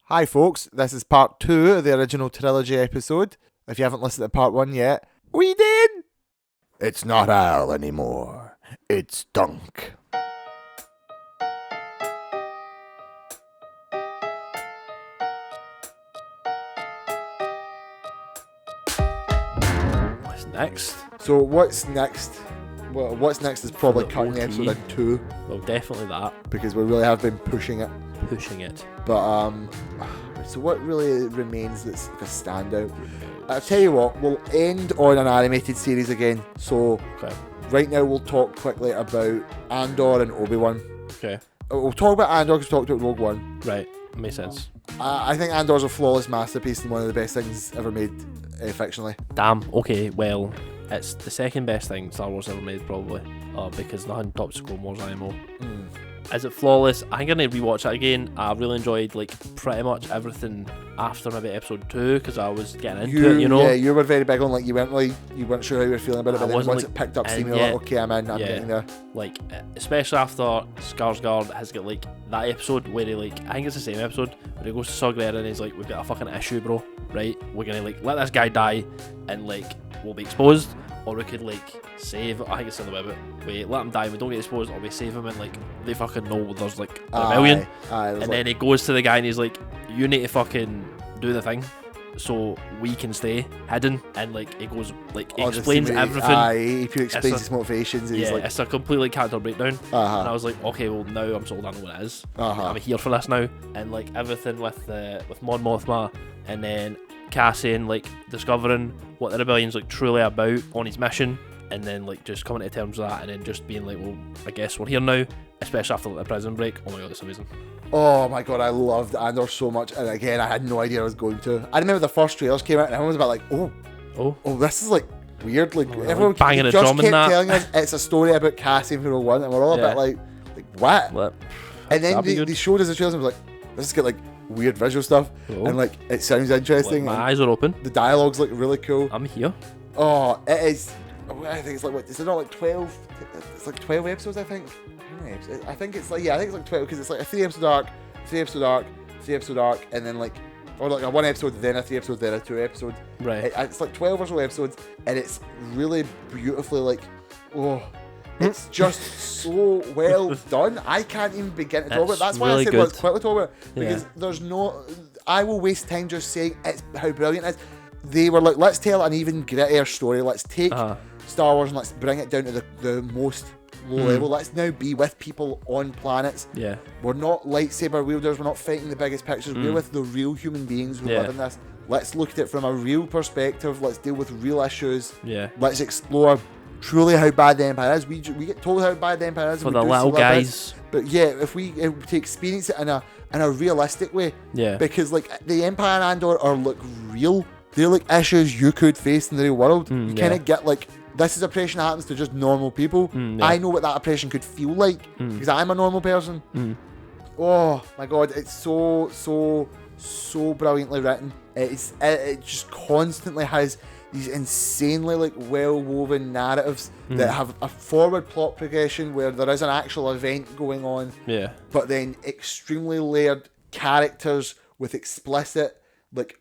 Hi folks, this is part 2 of the original Trilogy episode. If you haven't listened to part 1 yet, we did! It's not Al anymore, it's Dunk. What's next? So what's next? Well, what's next is probably the cutting the OT. episode in 2, Well, definitely that. because we really have been pushing it. But so what really remains that's a standout? I'll tell you what, we'll end on an animated series again. So Okay. right now we'll talk quickly about Andor and Obi-Wan. Okay. We'll talk about Andor because we talked about Rogue One. Right. Makes sense. I think Andor's a flawless masterpiece and one of the best things ever made fictionally. Damn. Okay. Well, it's the second best thing Star Wars ever made, probably. Because nothing tops Clone Wars anymore. Is it flawless? I think I'm gonna rewatch it again. I really enjoyed pretty much everything after maybe episode 2 because I was getting into it. You know. Yeah, you were very big on you weren't sure how you were feeling about it, but then wasn't, once it picked up steam, and you were yet- like, okay, I'm in, I'm getting there. Especially after Skarsgård has got that episode where he I think it's the same episode where he goes to Saw Gerrera and he's like, we've got a fucking issue, bro, right? We're gonna let this guy die and we'll be exposed, or we could save. I think it's the other way about. We let him die, we don't get exposed, or we save him and they fucking know there's a rebellion. And Then he goes to the guy and he's like, you need to fucking do the thing so we can stay hidden, and he goes he explains everything. He explains his motivations. And Yeah, he's it's a completely character breakdown. And I was like, okay, well now I'm sold. I know what it is. I'm here for this now. And everything with Mon Mothma, and then Cassian discovering what the rebellion's truly about on his mission, and then just coming to terms with that, and then just being well, I guess we're here now, especially after the prison break. Oh my god, it's amazing. Oh my god, I loved Andor so much, and again, I had no idea I was going to. I remember the first trailers came out, and everyone was about oh, this is weird. Everyone banging a just drum kept and that. telling us it's a story about Cassian from Rogue One, and we're all a bit what? And then they showed us the trailers, and was this is got weird visual stuff, and it sounds interesting. My eyes are open. The dialogue's really cool. I'm here. Oh, it is. I think it's is it not 12? It's 12 episodes, I think. How many episodes? I think it's 12 because it's a 3-episode arc, 3-episode arc, 3-episode arc, and then or a 1 episode, then a 3 episode, then a 2 episode. Right. It's 12 or so episodes, and it's really beautifully it's just so well done. I can't even begin to talk about it. That's why really I said good. let's quickly talk about it, because there's no. I will waste time just saying how brilliant it is. They were let's tell an even grittier story. Let's take Star Wars and let's bring it down to the most low level. Let's now be with people on planets. Yeah. We're not lightsaber wielders. We're not fighting the biggest pictures. We're with the real human beings who live in this. Let's look at it from a real perspective. Let's deal with real issues. Yeah. Let's explore truly how bad the Empire is. We get told how bad the Empire is For the little guys. But yeah, if to experience it in a realistic way. Yeah. Because the Empire and Andor are real. They're issues you could face in the real world. You kind of get this is oppression that happens to just normal people. I know what that oppression could feel like because I'm a normal person. Oh my god, it's so brilliantly written. It just constantly has these insanely well woven narratives that have a forward plot progression where there is an actual event going on. Yeah. But then extremely layered characters with explicit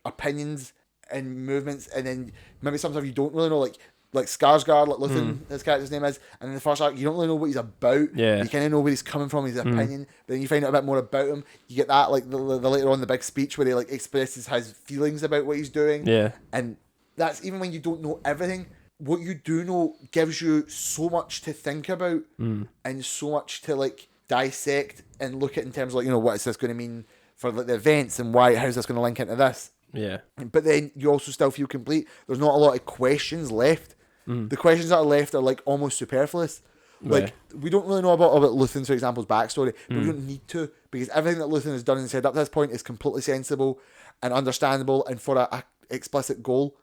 opinions and movements, and then maybe sometimes you don't really know Skarsgård, Luthen, his character's name is, and in the first arc you don't really know what he's about. Yeah. You kind of know where he's coming from, his opinion, but then you find out a bit more about him. You get that the later on the big speech where he expresses his feelings about what he's doing. Yeah. And that's even when you don't know everything. What you do know gives you so much to think about and so much to dissect and look at in terms of what is this going to mean for the events and how's this going to link into this. Yeah. But then you also still feel complete. There's not a lot of questions left. The questions that are left are almost superfluous. We don't really know about Luthen's, for example's backstory, but we don't need to, because everything that Luthen has done and said up to this point is completely sensible and understandable and for a explicit goal.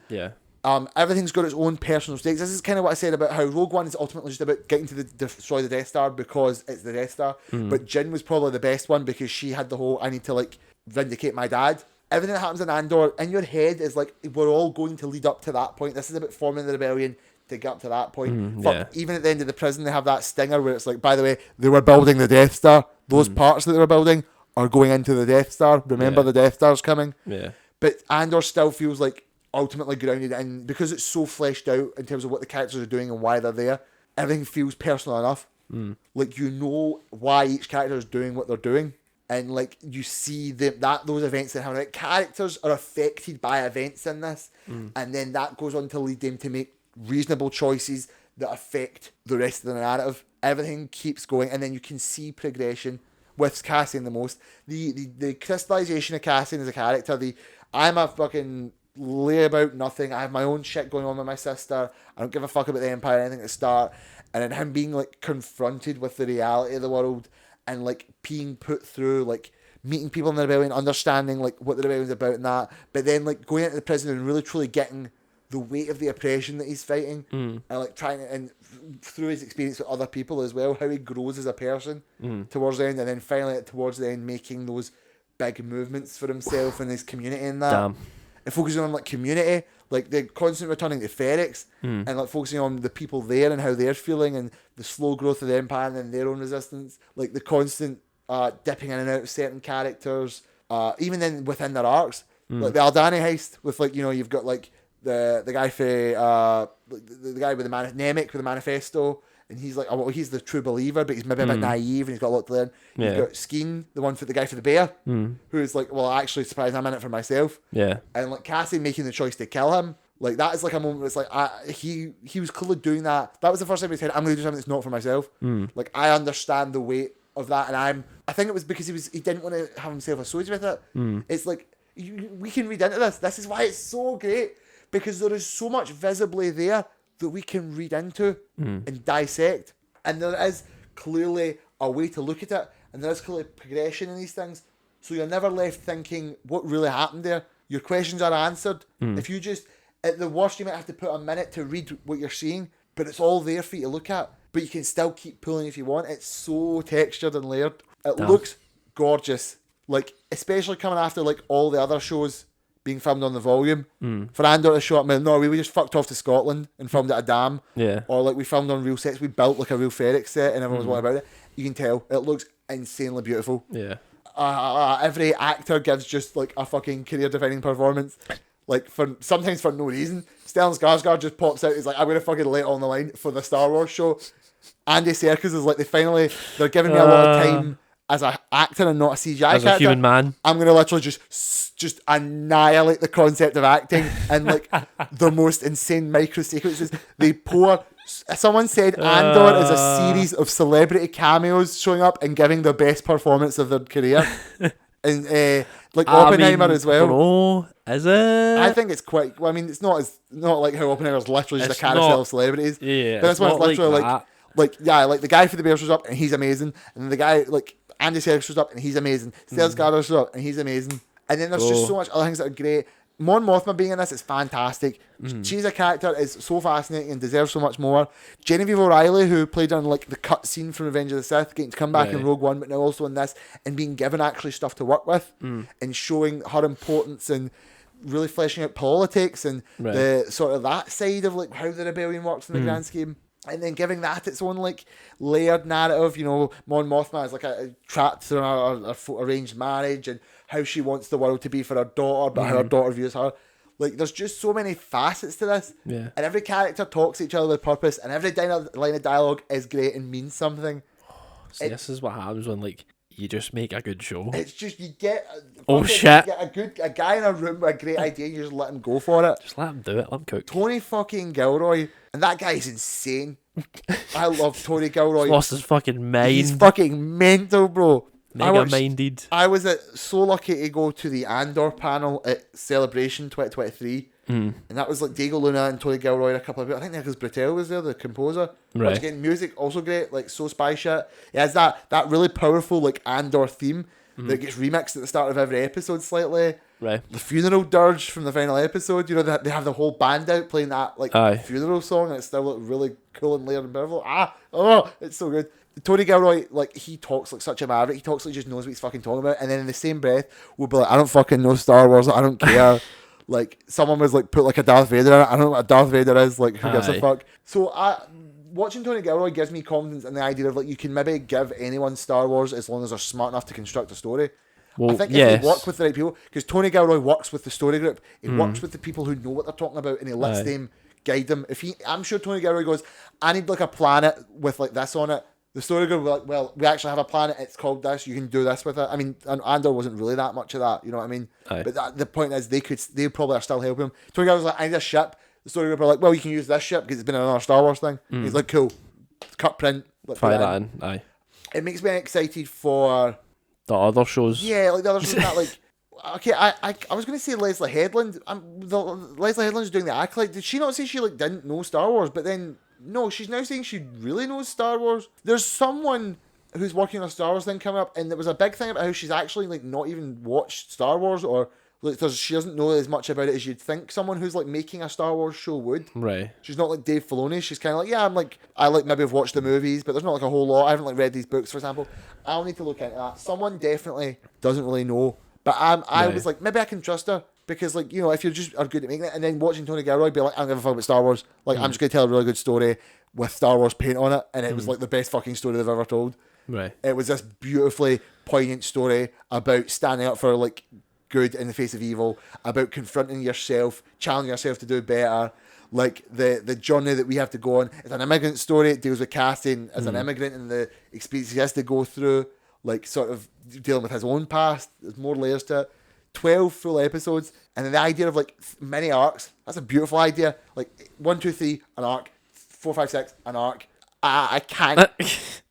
Yeah. Everything's got its own personal stakes. This is kind of what I said about how Rogue One is ultimately just about getting to destroy the Death Star because it's the Death Star. But Jyn was probably the best one because she had the whole I need to vindicate my dad. Everything that happens in Andor in your head is we're all going to lead up to that point. This is about forming the rebellion to get up to that point. Even at the end of the prison, they have that stinger where it's by the way, they were building the Death Star. Those parts that they were building are going into the Death Star. Remember, the Death Star's coming. Yeah. But Andor still feels like ultimately grounded, and because it's so fleshed out in terms of what the characters are doing and why they're there, everything feels personal enough. Like, you know why each character is doing what they're doing, and like you see those events that happen. Like, characters are affected by events in this, and then that goes on to lead them to make reasonable choices that affect the rest of the narrative. Everything keeps going, and then you can see progression with Cassian the most. The crystallization of Cassian as a character, I'm a fucking lay about nothing, I have my own shit going on with my sister, I don't give a fuck about the Empire or anything at the start, and then him being like confronted with the reality of the world and like being put through, like meeting people in the rebellion, understanding like what the rebellion's about and that, but then like going into the prison and really truly getting the weight of the oppression that he's fighting, and like trying to, and through his experience with other people as well, how he grows as a person towards the end, and then finally towards the end making those big movements for himself and his community and that. Damn. And focusing on like community, like the constant returning to Ferrex, and like focusing on the people there and how they're feeling, and the slow growth of the Empire and then their own resistance, like the constant dipping in and out of certain characters, even then within their arcs, like the Aldani heist with, like, you know, you've got like the guy for the guy with the Nemec with the manifesto, and he's like, oh, well, he's the true believer, but he's maybe a bit naive and he's got a lot to learn. Yeah. You've got Skeen, the guy for the bear, who's like, well, actually, surprised I'm in it for myself. Yeah. And like Cassie making the choice to kill him, like that is like a moment where it's like, he was clearly doing that. That was the first time he said, I'm going to do something that's not for myself. Like, I understand the weight of that, and I think it was because he didn't want to have himself associated with it. It's like, we can read into this. This is why it's so great, because there is so much visibly there that we can read into and dissect, and there is clearly a way to look at it, and there is clearly progression in these things, so you're never left thinking what really happened there. Your questions are answered. If you just, at the worst, you might have to put a minute to read what you're seeing, but it's all there for you to look at, but you can still keep pulling if you want. It's so textured and layered. It looks gorgeous, like, especially coming after like all the other shows being filmed on the volume. For Andor to show up in Norway, we just fucked off to Scotland and filmed at a dam. Yeah. Or like we filmed on real sets. We built like a real Ferrex set and everyone was wanting about it. You can tell it looks insanely beautiful. Yeah. Every actor gives just like a fucking career defining performance. Like, sometimes for no reason. Stellan Skarsgård just pops out. He's like, I'm gonna fucking lay it on the line for the Star Wars show. Andy Serkis is like, they're giving me a lot of time as an actor and not a CGI as character. a human man. I'm gonna literally just annihilate the concept of acting and like the most insane micro sequences. Someone said Andor is a series of celebrity cameos showing up and giving the best performance of their career. And like Oppenheimer as well. Oh, is it? I think it's quite. Well, I mean, it's not like how Oppenheimer's literally just a carousel of celebrities. Yeah, but this one's literally like the guy for the bear shows up and he's amazing, and then the guy like Andy Serkis shows up and he's amazing. Stellan Skarsgård shows up and he's amazing, and then there's just so much other things that are great. Mon Mothma being in this is fantastic. She's a character is so fascinating and deserves so much more. Genevieve O'Reilly, who played on like the cut scene from Revenge of the Sith, getting to come back in Rogue One, but now also in this, and being given actually stuff to work with, and showing her importance and really fleshing out politics and the sort of that side of like how the rebellion works in the grand scheme. And then giving that its own like layered narrative, you know, Mon Mothma is like a trapped through her arranged marriage and how she wants the world to be for her daughter, but how her daughter views her. Like, there's just so many facets to this. Yeah. And every character talks to each other with purpose, and every line of dialogue is great and means something. See, this is what happens when like you just make a good show. It's just you get shit. You get a guy in a room with a great idea, and you just let him go for it. Just let him do it. Let him cook. Tony fucking Gilroy, and that guy is insane. I love Tony Gilroy. He's lost his fucking mind. He's fucking mental, bro. Mega-minded. I was so lucky to go to the Andor panel at Celebration 2023. And that was like Diego Luna and Tony Gilroy and a couple of people. I think Nicholas Britell was there, the composer. Right. Again, music also great, like So Spy Shit. It has that really powerful like Andor theme that gets remixed at the start of every episode slightly. Right. The funeral dirge from the final episode, you know, they have the whole band out playing that like funeral song, and it's still like, really cool and layered and powerful. It's so good. Tony Gilroy, like, he talks like such a maverick. He talks like he just knows what he's fucking talking about. And then in the same breath, we'll be like, I don't fucking know Star Wars. I don't care. Like, someone was like, put like a Darth Vader in it. I don't know what a Darth Vader is. Like, who gives a fuck? So, watching Tony Gilroy gives me confidence in the idea of, like, you can maybe give anyone Star Wars as long as they're smart enough to construct a story. Well, I think if they work with the right people, because Tony Gilroy works with the story group, he works with the people who know what they're talking about, and he lets them guide them. I'm sure Tony Gilroy goes, I need like a planet with like this on it. The story group will be like, well, we actually have a planet, it's called this, you can do this with it. I mean, and Andor wasn't really that much of that, you know what I mean? Aye. But the point is, they probably are still helping him. Tony Gilroy's like, I need a ship. The story group are like, well, you can use this ship because it's been another Star Wars thing. He's like, cool, cut print. Fire that in. Aye. It makes me excited for the other shows. Yeah, like the other shows that like. Okay, I was going to say Leslie Headland. Leslie Headland's doing the Acolyte. Did she not say she like didn't know Star Wars? But then no, she's now saying she really knows Star Wars. There's someone who's working on a Star Wars thing coming up, and there was a big thing about how she's actually like not even watched Star Wars, or like she doesn't know as much about it as you'd think someone who's like making a Star Wars show would. Right. She's not like Dave Filoni. She's kind of like, yeah, I like maybe have watched the movies, but there's not like a whole lot. I haven't like read these books, for example. I'll need to look into that. Someone definitely doesn't really know, but I was like, maybe I can trust her. Because, like, you know, if you're just are good at making it, and then watching Tony Gilroy be like, I don't give a fuck about Star Wars. Like, I'm just going to tell a really good story with Star Wars paint on it, and it was, like, the best fucking story they've ever told. Right. It was this beautifully poignant story about standing up for, like, good in the face of evil, about confronting yourself, challenging yourself to do better. Like, the journey that we have to go on. It's an immigrant story. It deals with casting as an immigrant and the experience he has to go through, like, sort of dealing with his own past. There's more layers to it. 12 full episodes, and then the idea of like mini arcs, that's a beautiful idea. Like 1, 2, 3 an arc, 4, 5, 6 an arc. I can't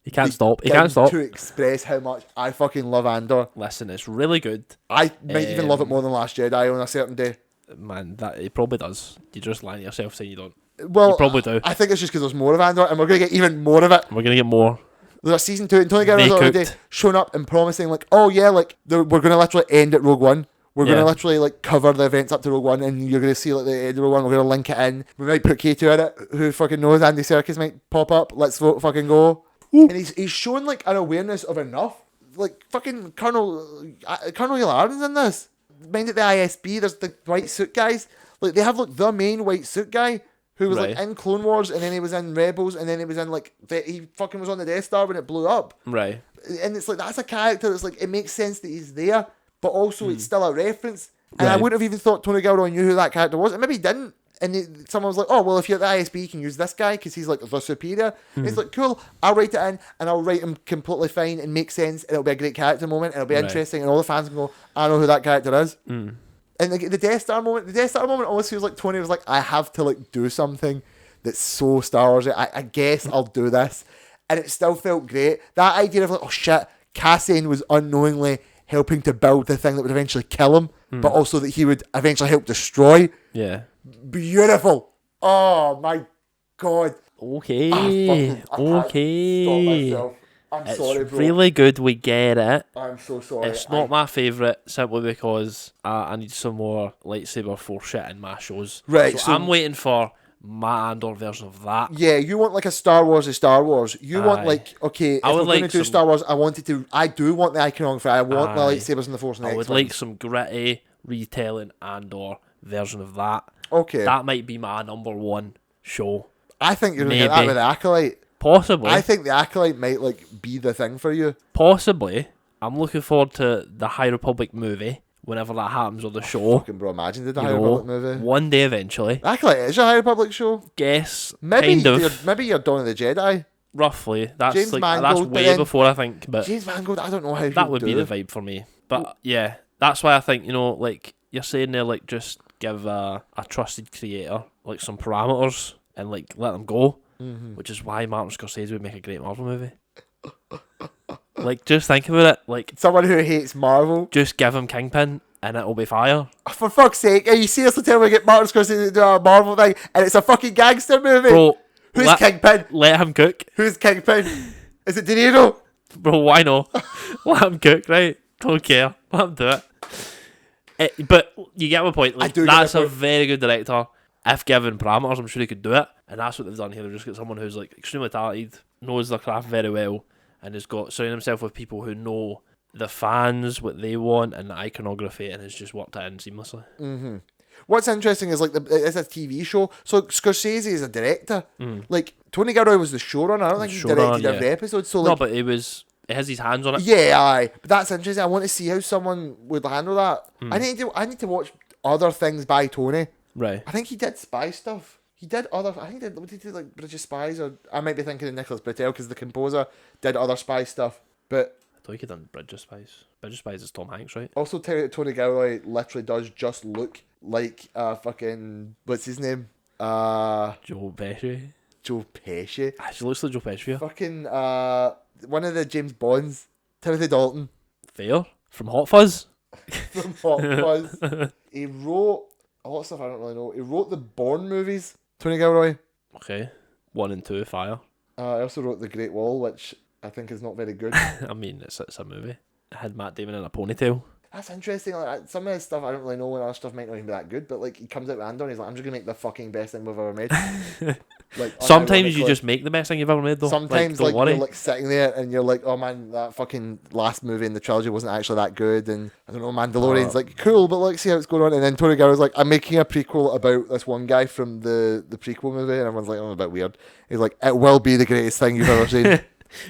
you can't stop to express how much I fucking love Andor. Listen, it's really good. I might even love it more than Last Jedi on a certain day. Man, that it probably does. You're just lying to yourself saying you don't. Well, you probably do. I think it's just because there's more of Andor, and we're going to get even more of it. We're going to get more. There's a season 2, and Tony Gilroy's already shown up and promising like, oh yeah, like we're going to literally end at Rogue One. We're going to literally like cover the events up to Rogue One, and you're going to see like the end of Rogue One. We're going to link it in. We might put K2 in it. Who fucking knows? Andy Serkis might pop up. Let's vote fucking go. Ooh. And he's showing like an awareness of enough. Like fucking Colonel Yularen's in this. Mind at the ISB, there's the white suit guys. Like they have like the main white suit guy who was like in Clone Wars, and then he was in Rebels, and then he was in like he fucking was on the Death Star when it blew up. Right. And it's like that's a character that's like it makes sense that he's there. But also, it's still a reference. And I wouldn't have even thought Tony Gilroy knew who that character was. And maybe he didn't. And someone was like, oh, well, if you're at the ISB, you can use this guy because he's like the superior. It's like, cool, I'll write it in and I'll write him completely fine and make sense. And it'll be a great character moment. And it'll be interesting. And all the fans can go, I know who that character is. And the Death Star moment almost feels like Tony was like, I have to like do something that's so Star Wars. I guess I'll do this. And it still felt great. That idea of like, oh shit, Cassian was unknowingly helping to build the thing that would eventually kill him, but also that he would eventually help destroy. Yeah. Beautiful. Oh my god. Okay. I'm sorry, bro. Really good. We get it. I'm so sorry. It's not my favourite simply because I need some more lightsaber force shit in my shows. Right. So I'm waiting for my Andor version of that. Yeah, you want like a Star Wars of Star Wars. You want like, okay, if we're going to do Star Wars, I do want the iconography. I want the lightsabers and the Force and I would like some gritty retelling Andor version of that. Okay. That might be my number one show. I think you're going to get that with the Acolyte. Possibly. I think the Acolyte might like be the thing for you. Possibly. I'm looking forward to the High Republic movie. Whenever that happens on the show. Fucking bro, imagine the High Republic movie. One day eventually. Acolyte is a High Republic show? Guess. Maybe kind of. Maybe you're Dawn of the Jedi. Roughly. That's James like Mangold, that's way before I think. But James Mangold, I don't know how that would be the vibe for me. But yeah, that's why I think, you know, like you're saying there, like just give a trusted creator like some parameters and like let them go. Which is why Martin Scorsese would make a great Marvel movie. Like just think about it. Like someone who hates Marvel. Just give him Kingpin. And it'll be fire. For fuck's sake, are you seriously telling me to get Martin Scorsese to do a Marvel thing and it's a fucking gangster movie? Bro, who's Kingpin? Let him cook. Who's Kingpin? Is it De Niro? Bro, why not? Let him cook, right? Don't care. Let him do it. But you get my point. Like, that's a very good director. If given parameters, I'm sure he could do it. And that's what they've done here. They've just got someone who's like extremely talented, knows their craft very well, and has got surrounded himself with people who know the fans, what they want, and the iconography, and has just worked it in seamlessly. What's interesting is like it's a TV show, so Scorsese is a director. Like Tony Gilroy was the showrunner. I don't think he directed every episode. So like, no, but he was it has his hands on it. Yeah, aye. But that's interesting. I want to see how someone would handle that. I need to watch other things by Tony. Right. I think he did spy stuff. He did other. I think he did like British Spies, or I might be thinking of Nicholas Britell because the composer did other spy stuff. But I thought he had done Bridge of Spies. Bridge of Spies is Tom Hanks, right? also, Tony Gilroy literally does just look like fucking what's his name? Joe Pesci. Joe Pesci. She looks like Joe Pesci. Fucking one of the James Bonds, Timothy Dalton. Fair from Hot Fuzz. From Hot Fuzz. He wrote a lot of stuff I don't really know. He wrote the Bourne movies. Tony Gilroy. Okay, 1 and 2, fire. I also wrote The Great Wall, which I think is not very good. I mean, it's a movie. It had Matt Damon in a ponytail. That's interesting. Like, some of his stuff I don't really know, and other stuff might not even be that good. But like, he comes out with Andor, and he's like, "I'm just gonna make the fucking best thing we've ever made." Like, sometimes you just make the best thing you've ever made, though. Sometimes, like, you're like sitting there, and you're like, "Oh man, that fucking last movie in the trilogy wasn't actually that good." And I don't know, Mandalorian's like cool, but like, see how it's going on. And then Tony Gilroy's like, "I'm making a prequel about this one guy from the prequel movie," and everyone's like, "Oh, a bit weird." He's like, "It will be the greatest thing you've ever seen."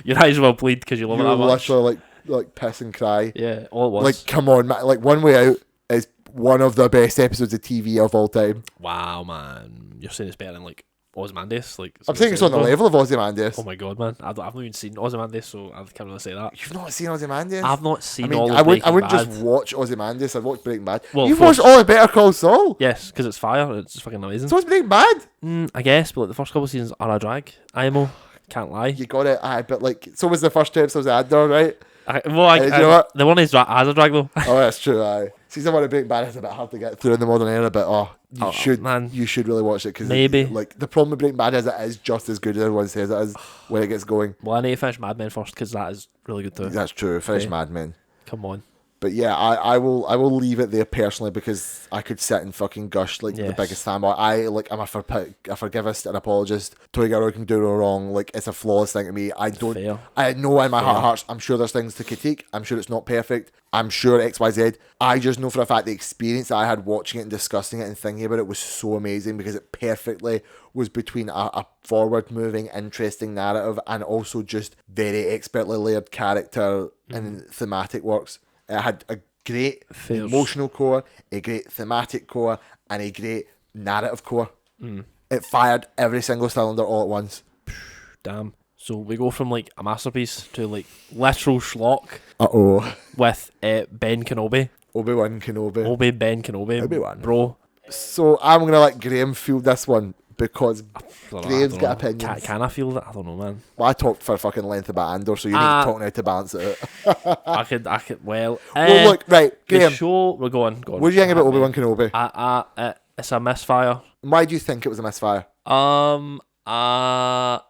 Your eyes will bleed because you love it that much. Literally like piss and cry. Yeah, all at once. Like, come on, man. Like, One Way Out is one of the best episodes of TV of all time. Wow, man. You're saying it's better than like Ozymandias? Like, I'm saying it's on the level of Ozymandias. Oh my god, man. I've not even seen Ozymandias, so I can't really say that. You've not seen Ozymandias? I've not seen all of Breaking Bad. I wouldn't just watch Ozymandias. I'd watch Breaking Bad. Well, you've watched all of Better Call Saul? Yes, because it's fire. It's fucking amazing. So it's Breaking Bad? I guess, but like, the first couple of seasons are a drag. IMO. Can't lie. You got it. But like, so was the first 2 episodes of Andor, right? You know what? The one is has a drag though. Oh, that's true. Season 1 of Breaking Bad is a bit hard to get through in the modern era, but you should really watch it because maybe like the problem with Breaking Bad is it is just as good as everyone says it is when it gets going. Well, I need to finish Mad Men first because that is really good too. That's true. Finish Mad Men. Come on. But yeah, I will leave it there personally because I could sit and fucking gush like the biggest fanboy. I'm a forgivist and apologist. Tony Gilroy can do no wrong. Like, it's a flawless thing to me. I know in my heart of hearts, I'm sure there's things to critique. I'm sure it's not perfect. I'm sure XYZ. I just know for a fact the experience that I had watching it and discussing it and thinking about it was so amazing because it perfectly was between a forward moving, interesting narrative and also just very expertly layered character and thematic works. It had a great emotional core, a great thematic core, and a great narrative core. It fired every single cylinder all at once. Damn. So we go from like a masterpiece to like literal schlock. With Ben Kenobi. Obi-Wan Kenobi. Ben Kenobi. Obi-Wan. Bro. So I'm going to let Graham field this one because Graham's got opinions. Can I feel that? I don't know, man. Well, I talked for a fucking length about Andor, so you need to talk now to balance it out. I could, well, look, right, Graham. The show, we're going. What do you think about Obi-Wan Kenobi? It's a misfire. Why do you think it was a misfire? I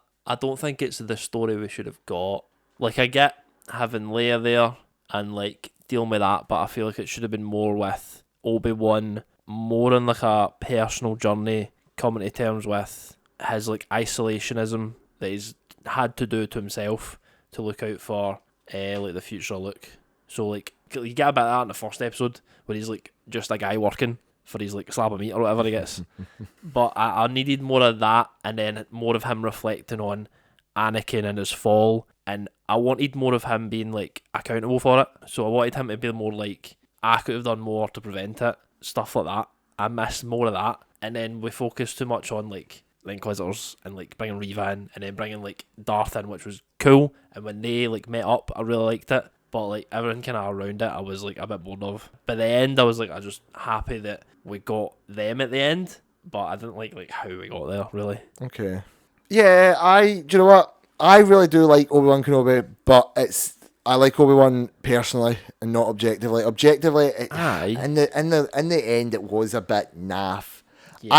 don't think it's the story we should have got. Like, I get having Leia there and like dealing with that, but I feel like it should have been more with Obi-Wan, more on like a personal journey, coming to terms with his like isolationism that he's had to do to himself to look out for like the future Luke. So like you get a bit of that in the first episode where he's like just a guy working for his like slab of meat or whatever he gets. But I needed more of that, and then more of him reflecting on Anakin and his fall, and I wanted more of him being like accountable for it. So I wanted him to be more like, I could have done more to prevent it, stuff like that. I missed more of that, and then we focused too much on like the Inquisitors and like bringing Reva in, and then bringing like Darth in, which was cool. And when they like met up, I really liked it. But like everything kind of around it, I was like a bit bored of. By the end, I was like, I was just happy that we got them at the end, but I didn't like how we got there, really. Okay. Yeah, do you know what? I really do like Obi-Wan Kenobi, but I like Obi-Wan personally and not objectively. Objectively, in the end, it was a bit naff. Yes.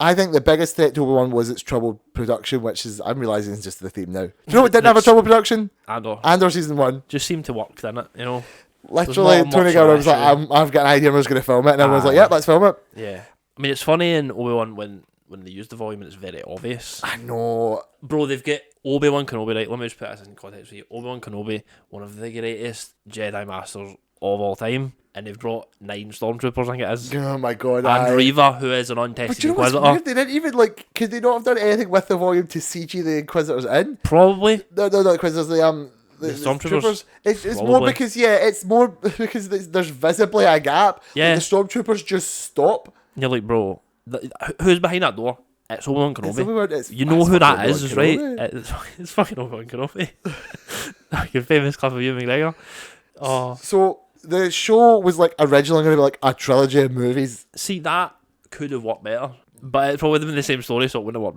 I think the biggest threat to Obi-Wan was its troubled production, which is, I'm realising, is just the theme now. Do you know what didn't have a troubled production? Andor season 1. Just seemed to work, didn't it? You know? Literally, Tony Gilroy was like, I've got an idea, I'm just going to film it. And everyone's like, yep, let's film it. Yeah. I mean, it's funny in Obi-Wan when they use the volume and it's very obvious. I know. Bro, they've got Obi-Wan Kenobi, right? Let me just put this in context for you. Obi-Wan Kenobi, one of the greatest Jedi Masters of all time. And they've brought 9 stormtroopers, I think it is. Oh my god. And Reva, who is an untested Inquisitor. Weird? They didn't even, could they not have done anything with the volume to CG the Inquisitors in? Probably. No, Inquisitors, the stormtroopers. It's more because there's visibly a gap. Yeah, the stormtroopers just stop. You're like, bro, who's behind that door? It's Obi-Wan Kenobi. You know it's who that is, Kenobi. right? It's fucking Obi-Wan Kenobi. Your famous clip of Ewan McGregor. Oh, so the show was like originally going to be like a trilogy of movies. See, that could have worked better, but it probably would have been the same story, so it wouldn't have worked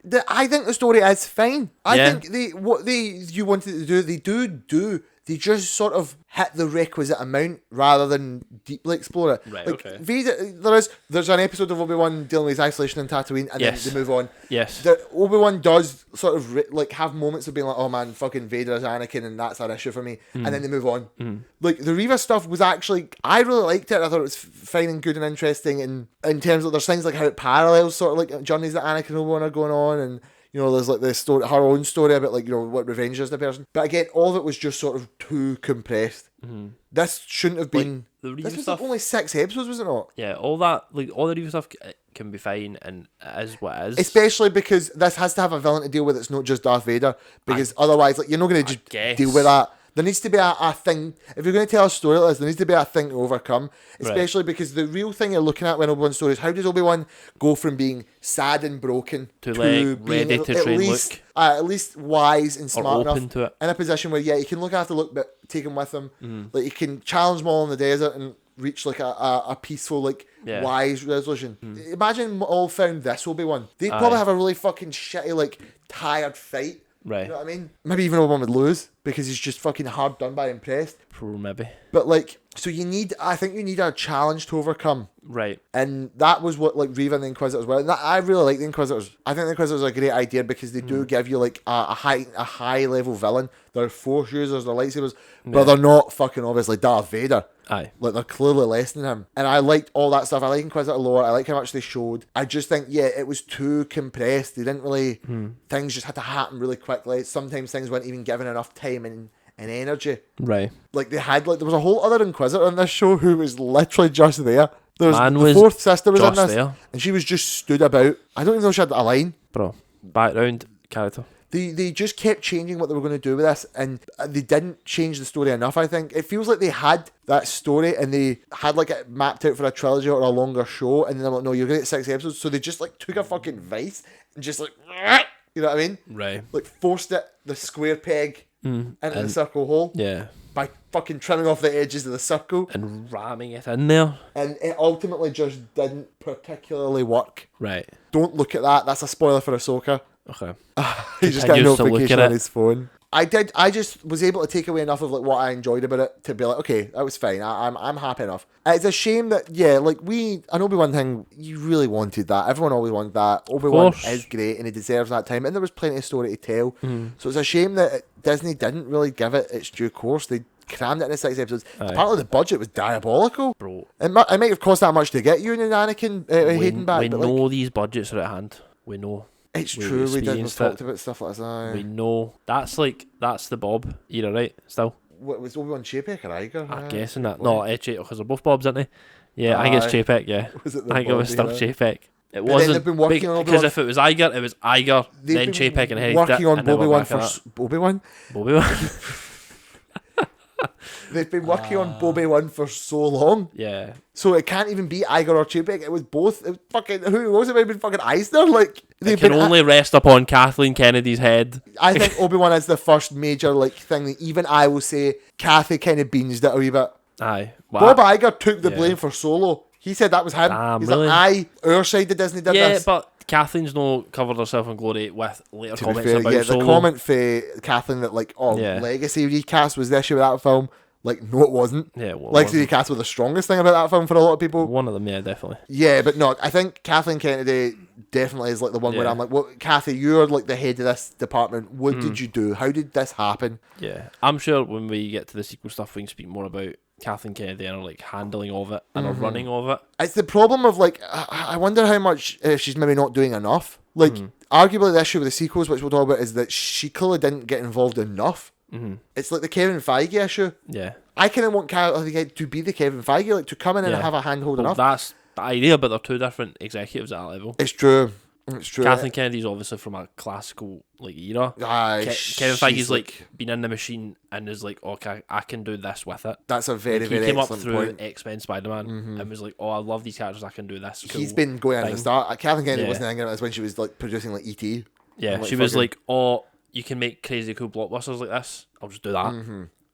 better. I think the story is fine. I think what you wanted to do, they do. They just sort of hit the requisite amount rather than deeply explore it. Right, like, okay. There's an episode of Obi-Wan dealing with his isolation in Tatooine, and then they move on. Yes. Obi-Wan does sort of like have moments of being like, oh man, fucking Vader is Anakin, and that's an issue for me. And then they move on. Like, the Reva stuff was actually, I really liked it. I thought it was fine and good and interesting. And in terms of, there's things like how it parallels sort of like journeys that Anakin and Obi-Wan are going on, and there's like the story, her own story about like what revenge is the person. But again, all of it was just sort of too compressed. This shouldn't have been. Like, this was like only 6 episodes, was it not? Yeah, all that, like all the Reva stuff can be fine, and it is what it is. Especially because this has to have a villain to deal with. It's not just Darth Vader, because otherwise, like, you're not going to just deal with that. There needs to be a thing. If you're going to tell a story like this, there needs to be a thing to overcome. Especially because the real thing you're looking at when Obi-Wan's story is, how does Obi-Wan go from being sad and broken to like being ready to train Luke, at least wise and smart enough to it, in a position where he can look after Luke but take him with him. Like, he can challenge Maul in the desert and reach like a peaceful, like, wise resolution. Imagine Maul found this Obi-Wan. They'd probably have a really fucking shitty, like, tired fight. Right. You know what I mean? Maybe even Obi-Wan would lose because he's just fucking hard done by impressed. Maybe. But like, so I think you need a challenge to overcome. Right. And that was what like Reva and the Inquisitors were. And I really like the Inquisitors. I think the Inquisitors are a great idea because they do give you like a high level villain. They're Force users, they're lightsabers, but they're not fucking obviously Darth Vader. Aye. Like, they're clearly less than him. And I liked all that stuff. I like Inquisitor lore. I like how much they showed. I just think, it was too compressed. They didn't really... Things just had to happen really quickly. Sometimes things weren't even given enough time and energy. Right. Like, there was a whole other Inquisitor in this show who was literally just there. The fourth sister was in this. There. And she was just stood about. I don't even know she had a line. Bro, background character. They just kept changing what they were going to do with this, and they didn't change the story enough, I think. It feels like they had that story, and they had like it mapped out for a trilogy or a longer show, and then they're like, no, you're going to get 6 episodes. So they just like took a fucking vice and just like, you know what I mean? Right. Like forced the square peg into the circle hole. Yeah. By fucking trimming off the edges of the circle. And ramming it in there. And it ultimately just didn't particularly work. Right. Don't look at that. That's a spoiler for Ahsoka. Okay. He just got a notification on his phone. I just was able to take away enough of like what I enjoyed about it to be like, okay, that was fine. I'm happy enough. It's a shame that like an Obi-Wan thing, you really wanted that. Everyone always wanted that. Obi-Wan is great and he deserves that time, and there was plenty of story to tell. So it's a shame that Disney didn't really give it its due course. They crammed it into 6 episodes. Apparently the budget was diabolical. Bro. It might have cost that much to get you and Anakin Hayden back. We know these budgets are at hand. We know. It's true, we've talked about stuff like that. We know. That's the Bob era, right? Still. What was Obi-Wan Chapek or Iger? I'm guessing that. No, Chapek, because they're both Bobs, aren't they? Yeah, I think it's Chapek, yeah. I think it was still Chapek. It wasn't, because if it was Iger, it was Iger, then Chapek and Hayden. Working on Obi-Wan for... Obi-Wan? They've been working on Obi-Wan for so long. Yeah. So it can't even be Iger or Chapek. It was both. It was fucking... Who was it? It might have been fucking Eisner? Like... They can only rest upon Kathleen Kennedy's head. I think Obi-Wan is the first major like thing that even I will say Kathy kind of beans it a wee bit. Aye. Wow. Bob Iger took the blame for Solo. He said that was him. Damn, he's really? like, our side of Disney did this. Yeah, but Kathleen's no covered herself in glory with later to comments fair, about Solo. The comment for Kathleen that like, Legacy recast was the issue with that film. Like, no, it wasn't. Yeah, well, Legacy recast was the strongest thing about that film for a lot of people. One of them, yeah, definitely. Yeah, but no, I think Kathleen Kennedy definitely is like the one where I'm like, well, Kathy, you're like the head of this department. What did you do? How did this happen? Yeah, I'm sure when we get to the sequel stuff, we can speak more about Kathleen Kennedy and her like handling of it and her running of it. It's the problem of like, I wonder how much she's maybe not doing enough. Like, arguably the issue with the sequels, which we'll talk about, is that she clearly didn't get involved enough. It's like the Kevin Feige issue. Yeah. I kind of want Kathy to be the Kevin Feige, like to come in and have a handhold enough. That's the idea, but they're two different executives at that level. It's true. It's true. Kathleen Kennedy's obviously from a classical like era. Aye, Kevin Feige's like been in the machine and is like, okay, I can do this with it. That's a very, like, very excellent point. He came up point. through X-Men, Spider-Man, and was like, oh, I love these characters. I can do this. Cool He's been going at the start. Kathleen Kennedy Yeah. wasn't thinking about this when she was like producing like E.T. Yeah, like, she was like, oh, you can make crazy cool blockbusters like this. I'll just do that.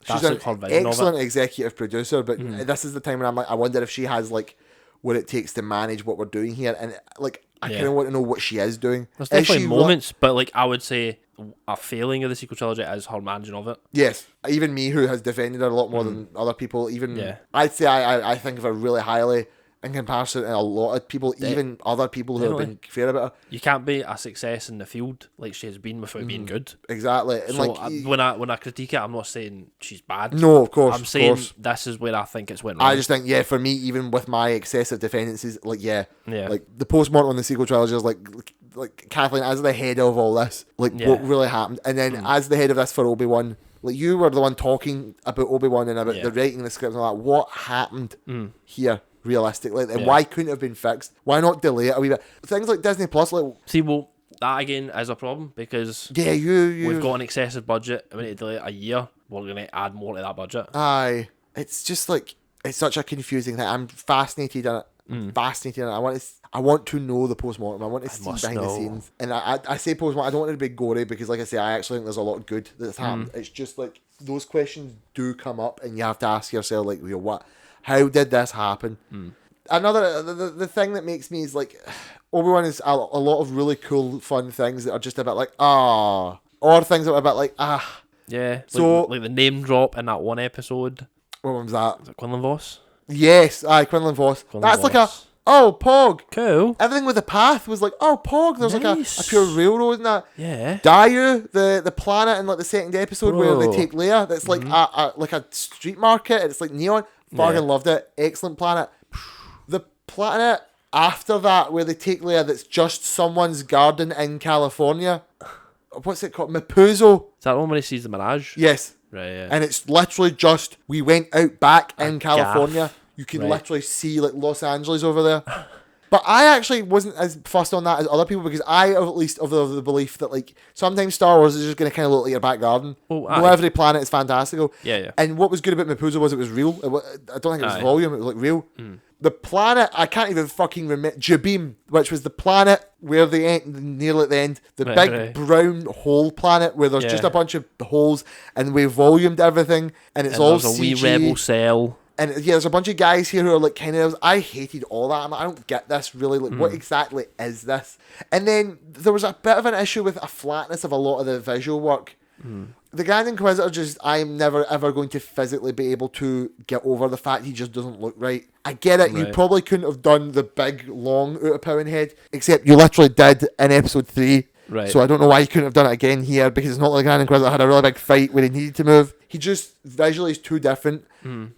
She's That's an like her vision excellent of it. executive producer, but this is the time when I'm like, I wonder if she has like what it takes to manage what we're doing here, and like I kind of want to know what she is doing. There's definitely moments, but like I would say a failing of the sequel trilogy is her managing of it. Yes, even me, who has defended her a lot more than other people, I'd say I think of her really highly in comparison to a lot of people, even other people who have been fair about her. You can't be a success in the field like she has been without being good. Exactly. And so like when I critique it, I'm not saying she's bad. No, of course. I'm saying this is where I think it's went wrong. I just think, for me, even with my excessive defenses, like the post-mortem on the sequel trilogy is like Kathleen as the head of all this, what really happened, and then as the head of this for Obi-Wan, like you were the one talking about Obi-Wan and about the writing the script and all that. What happened here? Realistically, and why couldn't it have been fixed? Why not delay it a wee bit? Things like Disney Plus, like that again is a problem because we've got an excessive budget. I mean, to delay it a year, we're going to add more to that budget. Aye, it's just like it's such a confusing thing. I'm fascinated in it. Fascinated in it. I want to know the post-mortem. I want to see behind the scenes. And I say post-mortem. I don't want it to be gory because, like I say, I actually think there's a lot of good that's happened. It's just like those questions do come up, and you have to ask yourself, like, what? How did this happen? Another the thing that makes me is like Obi-Wan is a lot of really cool, fun things that are just a bit like or things that are a bit like Yeah. So like the name drop in that one episode. What one was that? Was it Quinlan Vos? Yes, Quinlan Vos. That's like Pog. Cool. Everything with the path was like, Pog. There's like a pure railroad and that. Yeah. Dayu, the planet in like the second episode where they take Leia. That's like a street market. And it's like neon. Fucking loved it. Excellent planet. The planet after that where they take Leia that's just someone's garden in California. What's it called? Mapuzo. Is that one where he sees the Mirage? Yes. Right, yeah. And it's literally just, we went out back in California. You can literally see like Los Angeles over there. But I actually wasn't as fussed on that as other people because I at least of the belief that like sometimes Star Wars is just going to kind of look like your back garden. Every planet is fantastical. Yeah. And what was good about Mapuzo was it was real. I don't think it was volume. It was like real. The planet, I can't even fucking remember. Jabim, which was the planet where they end, nearly at the end. The big brown hole planet where there's just a bunch of holes and we volumed everything and it's all there's CG. A wee rebel cell. And there's a bunch of guys here who are like kind of. I hated all that. I don't get this really. Like, what exactly is this? And then there was a bit of an issue with a flatness of a lot of the visual work. The Grand Inquisitor I'm never ever going to physically be able to get over the fact he just doesn't look right. I get it. You probably couldn't have done the big, long out-of-pound head, except you literally did in episode 3. Right. So I don't know why you couldn't have done it again here because it's not like Grand Inquisitor had a really big fight where he needed to move. He just visually is too different.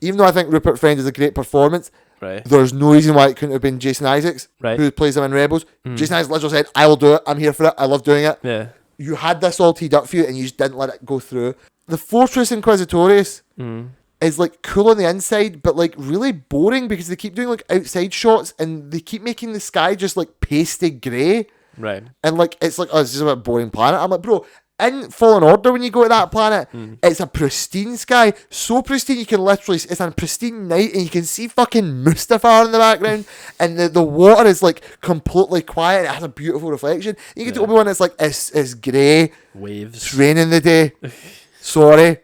Even though I think Rupert Friend is a great performance, there's no reason why it couldn't have been Jason Isaacs, who plays him in Rebels. Jason Isaacs literally said, I will do it. I'm here for it. I love doing it. Yeah. You had this all teed up for you and you just didn't let it go through. The Fortress Inquisitorius is like cool on the inside, but like really boring because they keep doing like outside shots and they keep making the sky just like pasty grey. Right. And like it's like, it's just a boring planet. I'm like, bro, in Fallen Order when you go to that planet, it's a pristine sky. So pristine you can literally, it's a pristine night and you can see fucking Mustafar in the background and the water is like completely quiet. It has a beautiful reflection. You get to Obi-Wan, it's like, it's grey. Waves. It's raining the day. Sorry,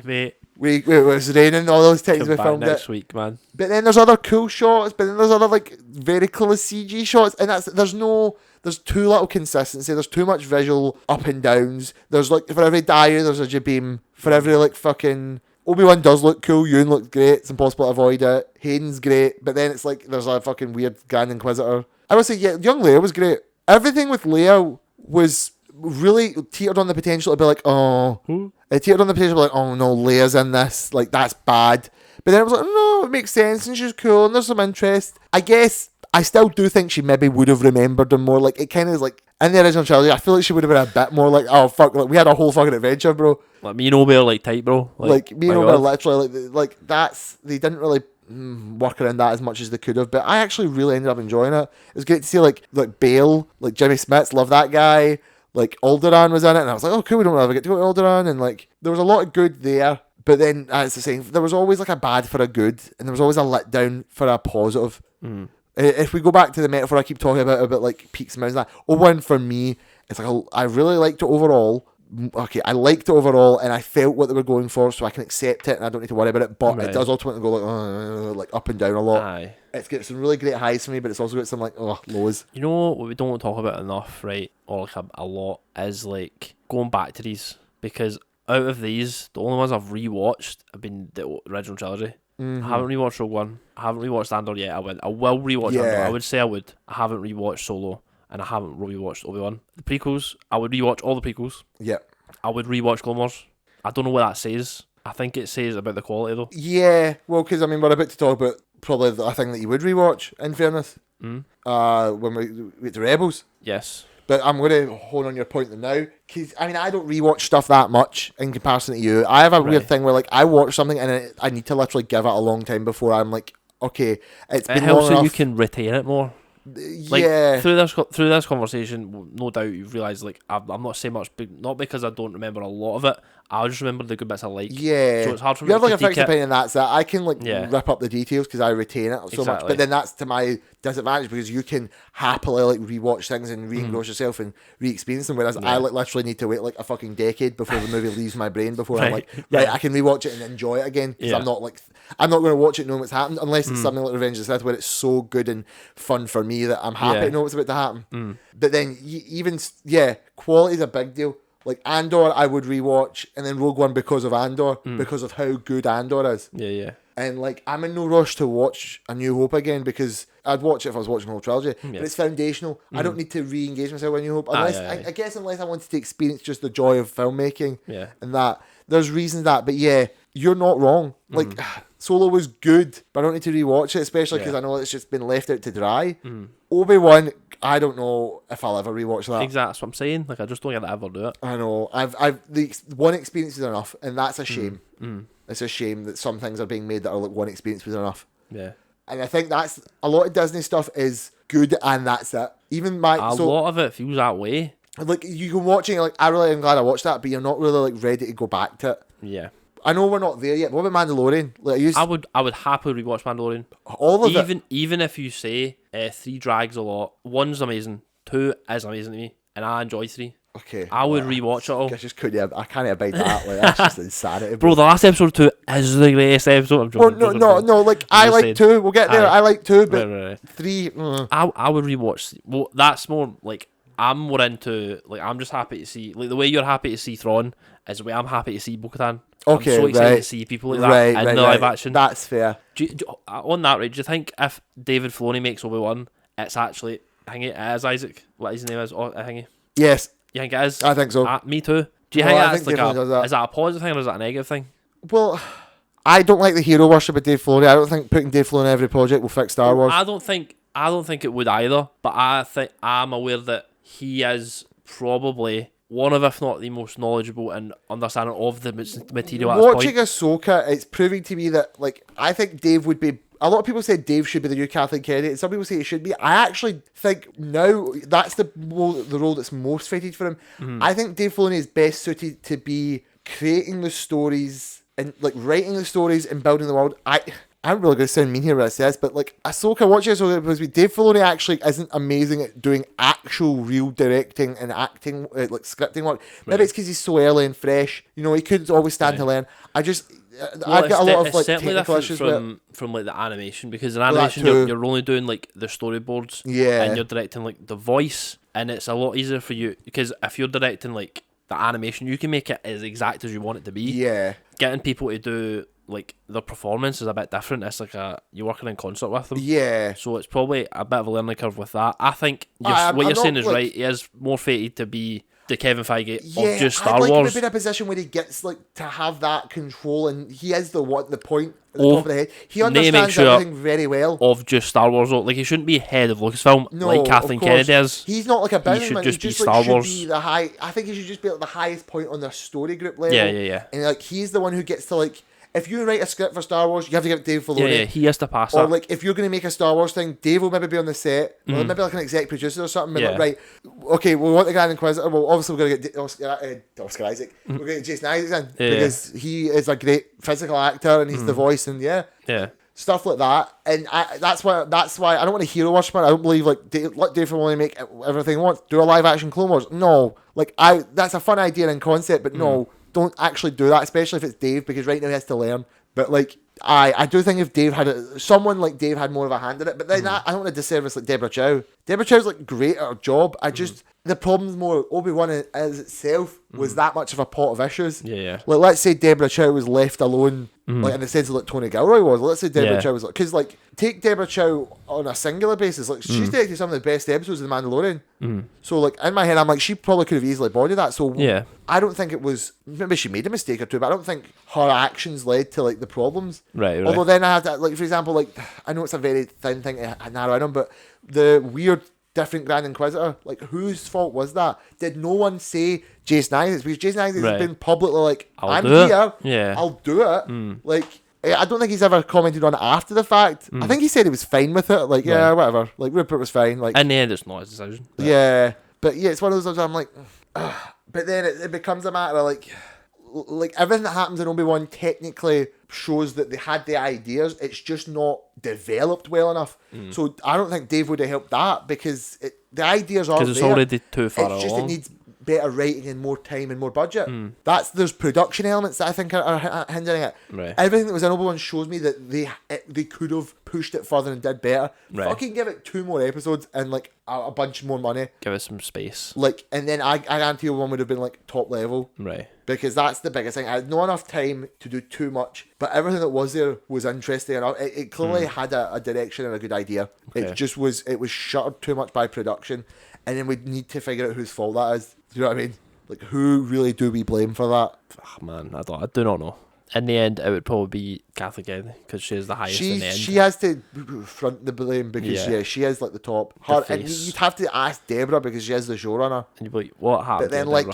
mate. It was raining all those times we filmed next week, man. But then there's other cool shots, but then there's other like very cool CG shots, and there's too little consistency. There's too much visual up and downs. There's like for every Dayu there's a Jabim. For every like fucking Obi-Wan does look cool. Ewan looks great. It's impossible to avoid it. Hayden's great, but then it's like there's a fucking weird Grand Inquisitor. I would say young Leia was great. Everything with Leia was really teetered on the potential to be like, it teetered on the potential to be like, oh no, Leia's in this, like that's bad. But then it was like, no, it makes sense and she's cool and there's some interest. I guess I still do think she maybe would have remembered him more. Like it kind of is like in the original trilogy, I feel like she would have been a bit more like, oh fuck, like we had a whole fucking adventure, bro. Like me and Obi are like tight, bro. Like me and Obi are literally like that's they didn't really. work around that as much as they could have. But I actually really ended up enjoying it. It was great to see like Bale, like Jimmy Smits, love that guy. Like Alderaan was in it, and I was like, oh cool, we don't ever get to go to Alderaan, and like there was a lot of good there. But then, as I was saying, there was always like a bad for a good, and there was always a letdown for a positive. If we go back to the metaphor I keep talking about like peaks and mountains, that Obi-Wan for me, it's like I really liked it overall. Okay, I liked it overall, and I felt what they were going for, so I can accept it, and I don't need to worry about it. But it does ultimately go like up and down a lot. Aye. It's got some really great highs for me, but it's also got some like lows. You know what we don't talk about enough, right? Or like a lot is like going back to these, because out of these, the only ones I've rewatched have been the original trilogy. I haven't rewatched Rogue One. I haven't rewatched Andor yet. I will rewatch Andor. I would say I would. I haven't rewatched Solo, and I haven't rewatched Obi-Wan. The prequels, I would rewatch all the prequels. Yeah. I would rewatch Clone Wars. I don't know what that says. I think it says about the quality though. Yeah, well, because I mean, we're about to talk about probably a thing that you would rewatch. In fairness, when we get to Rebels. Yes. But I'm going to hold on your point now, because I mean, I don't rewatch stuff that much in comparison to you. I have a weird thing where like I watch something and I need to literally give it a long time before I'm like, okay, it's been helps long enough. You can retain it more. Like, through this conversation, no doubt you've realised like I'm not saying much, not because I don't remember a lot of it. I just remember the good bits I like. Yeah, so it's hard for me. You have to like a fixed opinion. That's that. I can like rip up the details because I retain it so much. But then that's to my disadvantage because you can happily like rewatch things and re-engross yourself and re-experience them. Whereas I like literally need to wait like a fucking decade before the movie leaves my brain before I'm like, I can rewatch it and enjoy it again. Because I'm not going to watch it knowing what's happened unless it's something like Revenge of the Sith where it's so good and fun for me that I'm happy to know what's about to happen. But then quality is a big deal. Like Andor, I would rewatch, and then Rogue One because of Andor, because of how good Andor is. Yeah. And like, I'm in no rush to watch A New Hope again because I'd watch it if I was watching the whole trilogy. But it's foundational. I don't need to re-engage myself with A New Hope unless I guess unless I wanted to experience just the joy of filmmaking. And that there's reasons that, but you're not wrong. Like Solo was good, but I don't need to rewatch it, especially because I know it's just been left out to dry. Obi-Wan, I don't know if I'll ever rewatch that. Exactly, that's what I'm saying. Like I just don't ever do it. I know. The one experience is enough, and that's a shame. It's a shame that some things are being made that are like one experience was enough. Yeah. And I think that's a lot of Disney stuff is good, and that's it. Even a lot of it feels that way. Like you can watch it, like I really am glad I watched that, but you're not really like ready to go back to it. Yeah. I know we're not there yet. What about Mandalorian? Like I would happily rewatch Mandalorian. All of it. Even if you say 3 drags a lot, 1's amazing, 2 is amazing to me, and I enjoy 3. Okay. I would rewatch it all. I can't abide that. Like, that's just insanity. Bro, the last episode 2 is the greatest episode. No. Like I like 2. We'll get there. I like 2, but right. 3. I would rewatch. Well, that's more like I'm more into. Like I'm just happy to see. Like the way you're happy to see Thrawn is the way I'm happy to see Bo-Katan. Okay, I'm so excited to see people like that in the live action. That's fair. On that, right? Do you think if David Filoni makes Obi-Wan, it's actually it is Isaac? What his name is? Thingy. Yes. You think it is? I think so. Me too. Do you think that's like is that a positive thing or is that a negative thing? Well, I don't like the hero worship of Dave Filoni. I don't think putting Dave Filoni in every project will fix Star Wars. I don't think it would either. But I'm aware that he is probably one of, if not the most knowledgeable and understanding of the material at this point. Watching Ahsoka, it's proving to me that, like, I think Dave would be... A lot of people say Dave should be the new Kathleen Kennedy, and some people say he should be. I actually think now that's the role that's most fitted for him. I think Dave Filoni is best suited to be creating the stories and, like, writing the stories and building the world. I'm really going to sound mean here when I say this, but like watching Ahsoka, because Dave Filoni actually isn't amazing at doing actual real directing and acting, like scripting work. Maybe it's because he's so early and fresh. You know, he could always stand to learn. I've got a lot of like technical issues from like the animation, because in animation you're only doing like the storyboards, and you're directing like the voice, and it's a lot easier for you because if you're directing like the animation, you can make it as exact as you want it to be. Yeah, getting people to do like their performance is a bit different. It's like you're working in concert with them. Yeah. So it's probably a bit of a learning curve with that. I think what you're saying is right. He is more fated to be the Kevin Feige of just Star Wars. I'd like him to be in a position where he gets like to have that control, and he is the point at the top of the head. He understands everything very well. Of just Star Wars, though. Like he shouldn't be head of Lucasfilm like Kathleen Kennedy is. He's not like a businessman. He should just be Star Wars. Be the high. I think he should just be at the highest point on their story group level. Yeah. And like he's the one who gets to like if you write a script for Star Wars, you have to give it Dave Filoni. Yeah, he has to pass or that. like if you're going to make a Star Wars thing, Dave will maybe be on the set, or maybe like an exec producer or something. Maybe like, right, okay, we want the Grand Inquisitor. Well, obviously we're going to get Oscar Isaac. We're going to get Jason Isaacs in because he is a great physical actor and he's the voice and stuff like that. And that's why I don't want a hero worshiper. I don't believe like let Dave Filoni make everything he wants. Do a live action Clone Wars? No, like that's a fun idea and concept, but no, don't actually do that, especially if it's Dave, because right now he has to learn. But like I do think if Dave had someone like Dave had more of a hand in it, but then I don't want to disservice like Deborah Chow. Deborah Chow's like great at her job. I just the problem's more Obi-Wan as itself was that much of a pot of issues. Yeah. Like let's say Deborah Chow was left alone, like in the sense of like Tony Gilroy was. Let's say Deborah Chow was like, because like take Deborah Chow on a singular basis, like she's directed some of the best episodes of The Mandalorian. So like in my head, I'm like she probably could have easily bodied that. So I don't think it was. Maybe she made a mistake or two, but I don't think her actions led to like the problems. Right. Although then I have to like, for example, like I know it's a very thin thing to narrow in on, but the weird different Grand Inquisitor, like whose fault was that? Did no one say Jason Isaacs? Because Jason Isaacs has been publicly like, I'm here, I'll do it. Like I don't think he's ever commented on it after the fact. I think he said he was fine with it. Like whatever. Like Rupert was fine. Like in the end, it's not his decision. But. But it's one of those times I'm like, ugh. But then it becomes a matter of like everything that happens in Obi-Wan technically shows that they had the ideas. It's just not developed well enough. So I don't think Dave would have helped that because the ideas are there. Because it's already too far along. It's just it needs better writing and more time and more budget. There's production elements that I think are hindering it. Right. Everything that was in Obi-Wan shows me that they could have pushed it further and did better. Right. Fucking give it 2 more episodes and like a bunch more money. Give it some space. Like, and then I guarantee one would have been like top level. Right. Because that's the biggest thing. I had not enough time to do too much, but everything that was there was interesting enough. It clearly had a direction and a good idea. Okay. It was shuttered too much by production, and then we need to figure out whose fault that is. Do you know what I mean? Like, who really do we blame for that? Oh, man, I do not know. In the end, it would probably be Catholic Ed because she is the highest in the end. She has to front the blame because she is like the top. And you'd have to ask Deborah because she is the showrunner. And you'd be like, what happened? But then like,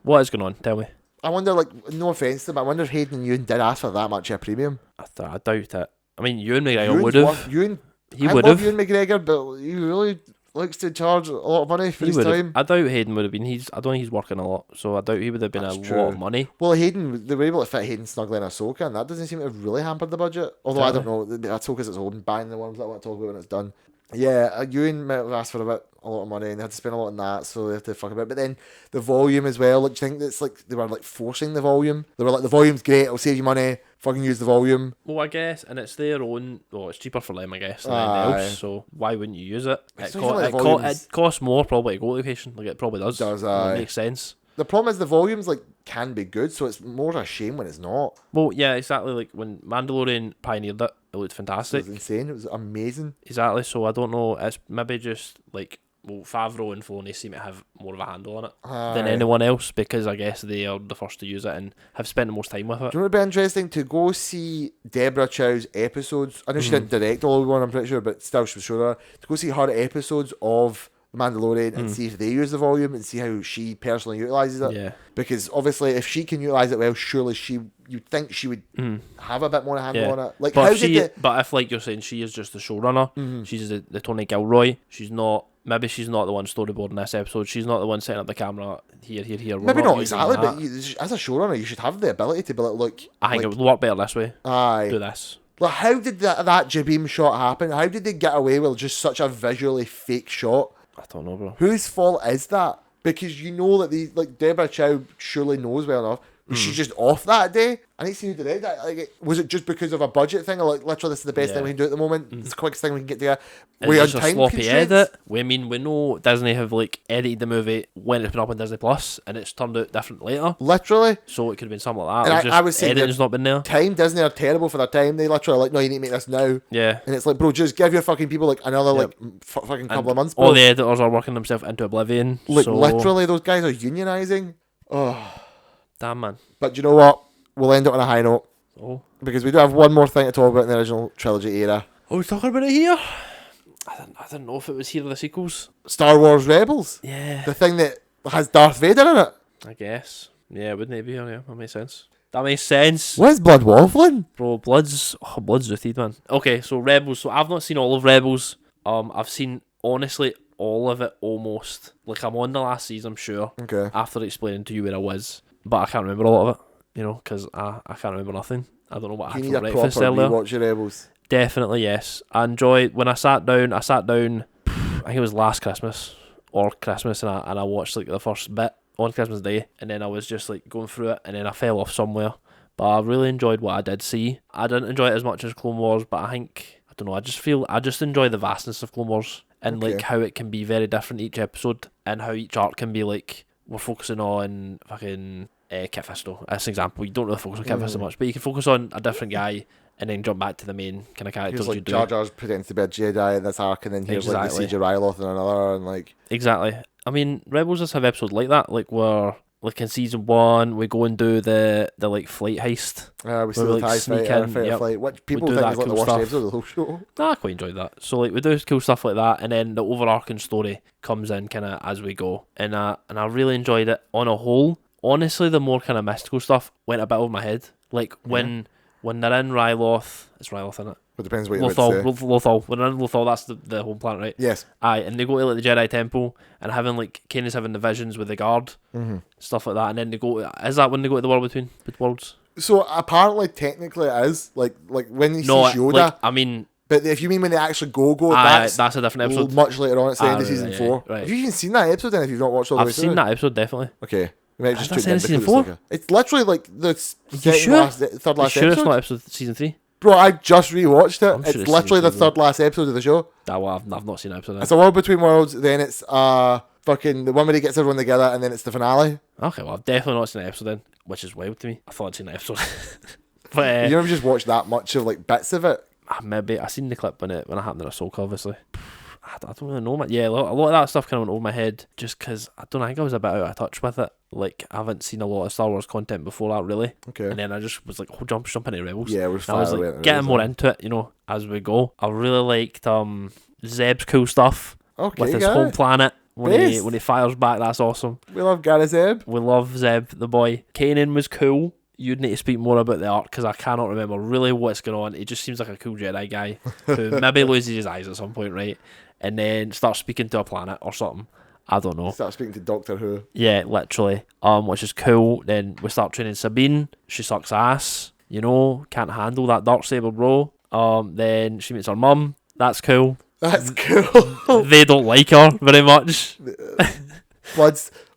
what is going on? Tell me. I wonder, like, no offense to them, I wonder if Hayden and Ewan did ask for that much of a premium. I doubt it. I mean, Ewan McGregor would have. I love Ewan McGregor, but he really likes to charge a lot of money for his time. I doubt Hayden would have been. I don't think he's working a lot, so I doubt he would have been lot of money. Well, Hayden, they were able to fit Hayden snugly in Ahsoka, and that doesn't seem to have really hampered the budget. Although I don't know, Ahsoka's its own bang, the ones that I want to talk about when it's done. Yeah, Ewan might have asked for a lot of money and they had to spend a lot on that, so they have to fuck about. But then the volume as well, like, do you think that's like they were like forcing the volume? They were like, the volume's great, it'll save you money, fucking use the volume. Well, I guess, and it's their own, it's cheaper for them, I guess, than anything else, so why wouldn't you use it? It costs more probably to go to location, like it probably does. It makes sense. The problem is the volumes like can be good, so it's more a shame when it's not. Well, yeah, exactly. Like when Mandalorian pioneered it, it looked fantastic. It was insane. It was amazing. Exactly. So I don't know. It's maybe just like Favreau and Filoni seem to have more of a handle on it than anyone else because I guess they are the first to use it and have spent the most time with it. Do you know what would be interesting to go see Deborah Chow's episodes? I know she didn't direct all of one, I'm pretty sure, but still she was sure. To go see her episodes of Mandalorian and see if they use the volume and see how she personally utilises it. Yeah. Because obviously if she can utilise it well, surely you'd think she would have a bit more handle on it. Like, but if like you're saying she is just the showrunner, she's the Tony Gilroy, she's not the one storyboarding this episode, she's not the one setting up the camera here. Maybe not exactly, but as a showrunner you should have the ability to be like, look, I think it would work better this way. Do this. Like, how did that Jabim shot happen? How did they get away with just such a visually fake shot? I don't know, bro. Whose fault is that? Because you know that Deborah Chow surely knows well enough. Was she just off that day? I need to see who directed that. Like, was it just because of a budget thing? Or like, literally, this is the best thing we can do at the moment. It's the quickest thing we can get to. We're on time sloppy edit. We know Disney have like edited the movie when it's been up on Disney Plus, and it's turned out different later. Literally. So it could have been something like that. And I was saying editing's not been there. Disney are terrible for their time. They literally are like, no, you need to make this now. Yeah. And it's like, bro, just give your fucking people like another fucking couple of months. Bro. All the editors are working themselves into oblivion. Like, literally, those guys are unionising. Oh. Damn, man. But you know what? We'll end it on a high note. Oh. Because we do have one more thing to talk about in the original trilogy era. Are we talking about it here? I didn't know if it was here or the sequels. Star Wars Rebels. Yeah. The thing that has Darth Vader in it. I guess. Yeah, wouldn't it be? Yeah, that makes sense. That makes sense. What's blood waffling? Bro, blood's rooted, man. Okay, so Rebels. So I've not seen all of Rebels. I've seen, honestly, all of it almost. Like, I'm on the last season, I'm sure. Okay. After explaining to you where I was. But I can't remember a lot of it, because I can't remember nothing. I don't know what I had for breakfast earlier. Watch your Rebels. Definitely, yes. I enjoyed, when I sat down, I think it was last Christmas, or Christmas, and I watched, like, the first bit on Christmas Day, and then I was just, like, going through it, and then I fell off somewhere. But I really enjoyed what I did see. I didn't enjoy it as much as Clone Wars, but I don't know, I just enjoy the vastness of Clone Wars, and like how it can be very different each episode, and how each arc can be like, we're focusing on fucking Kit Fisto as an example. You don't really focus on Kit Fisto much, but you can focus on a different guy and then jump back to the main kind of characters. Like Jar Jar's pretending to be a Jedi in this arc, and then here's like the Siege of Ryloth in another, and like exactly. I mean, Rebels does have episodes like that, like where, like in season 1, we go and do the like flight heist. We see the TIE fighter flight. What people think is like the worst episode of the whole show. Nah, I quite enjoyed that. So like we do cool stuff like that, and then the overarching story comes in kind of as we go, and I really enjoyed it on a whole. Honestly, the more kind of mystical stuff went a bit over my head. Like when they're in Ryloth, it's Ryloth, isn't it? It depends what you're about to say. Lothal. When they're in Lothal, that's the home planet, right? Yes. Aye, and they go to like the Jedi Temple and having like Kanan's having the visions with the guard, stuff like that, and then they go. Is that when they go to the world between worlds? So apparently, technically, it is like when he sees Yoda. Like, I mean. But if you mean when they actually go, that's a different episode. Much later on, it's the end of season 4. Right. Have you even seen that episode then, if you've not watched all the way through? I've seen that episode, definitely. Okay. Maybe just season 4? It's literally like the third last episode. It's not episode season 3? Bro, I just rewatched it. It's literally the third last episode of the show. I've not seen that episode. It's a world between worlds, then it's fucking the one where he gets everyone together, and then it's the finale. Okay, well, I've definitely not seen that episode then, which is wild to me. I thought I'd seen that episode. But you never just watched that much of like bits of it? Maybe. I seen the clip when it happened in Ahsoka, obviously. I don't really know, man. Yeah, a lot of that stuff kind of went over my head just because I think I was a bit out of touch with it. Like, I haven't seen a lot of Star Wars content before that, really. Okay. And then I just was like, jump into Rebels. Yeah, I was like, getting more into it, as we go. I really liked Zeb's cool stuff. Okay, with his home planet. When he fires back, that's awesome. We love Gary Zeb. We love Zeb, the boy. Kanan was cool. You'd need to speak more about the arc because I cannot remember really what's going on. He just seems like a cool Jedi guy who maybe loses his eyes at some point, right? And then starts speaking to a planet or something. I don't know. Start speaking to Doctor Who. Yeah, literally. Which is cool. Then we start training Sabine. She sucks ass. Can't handle that darksaber, bro. Then she meets her mum. That's cool. That's cool. They don't like her very much.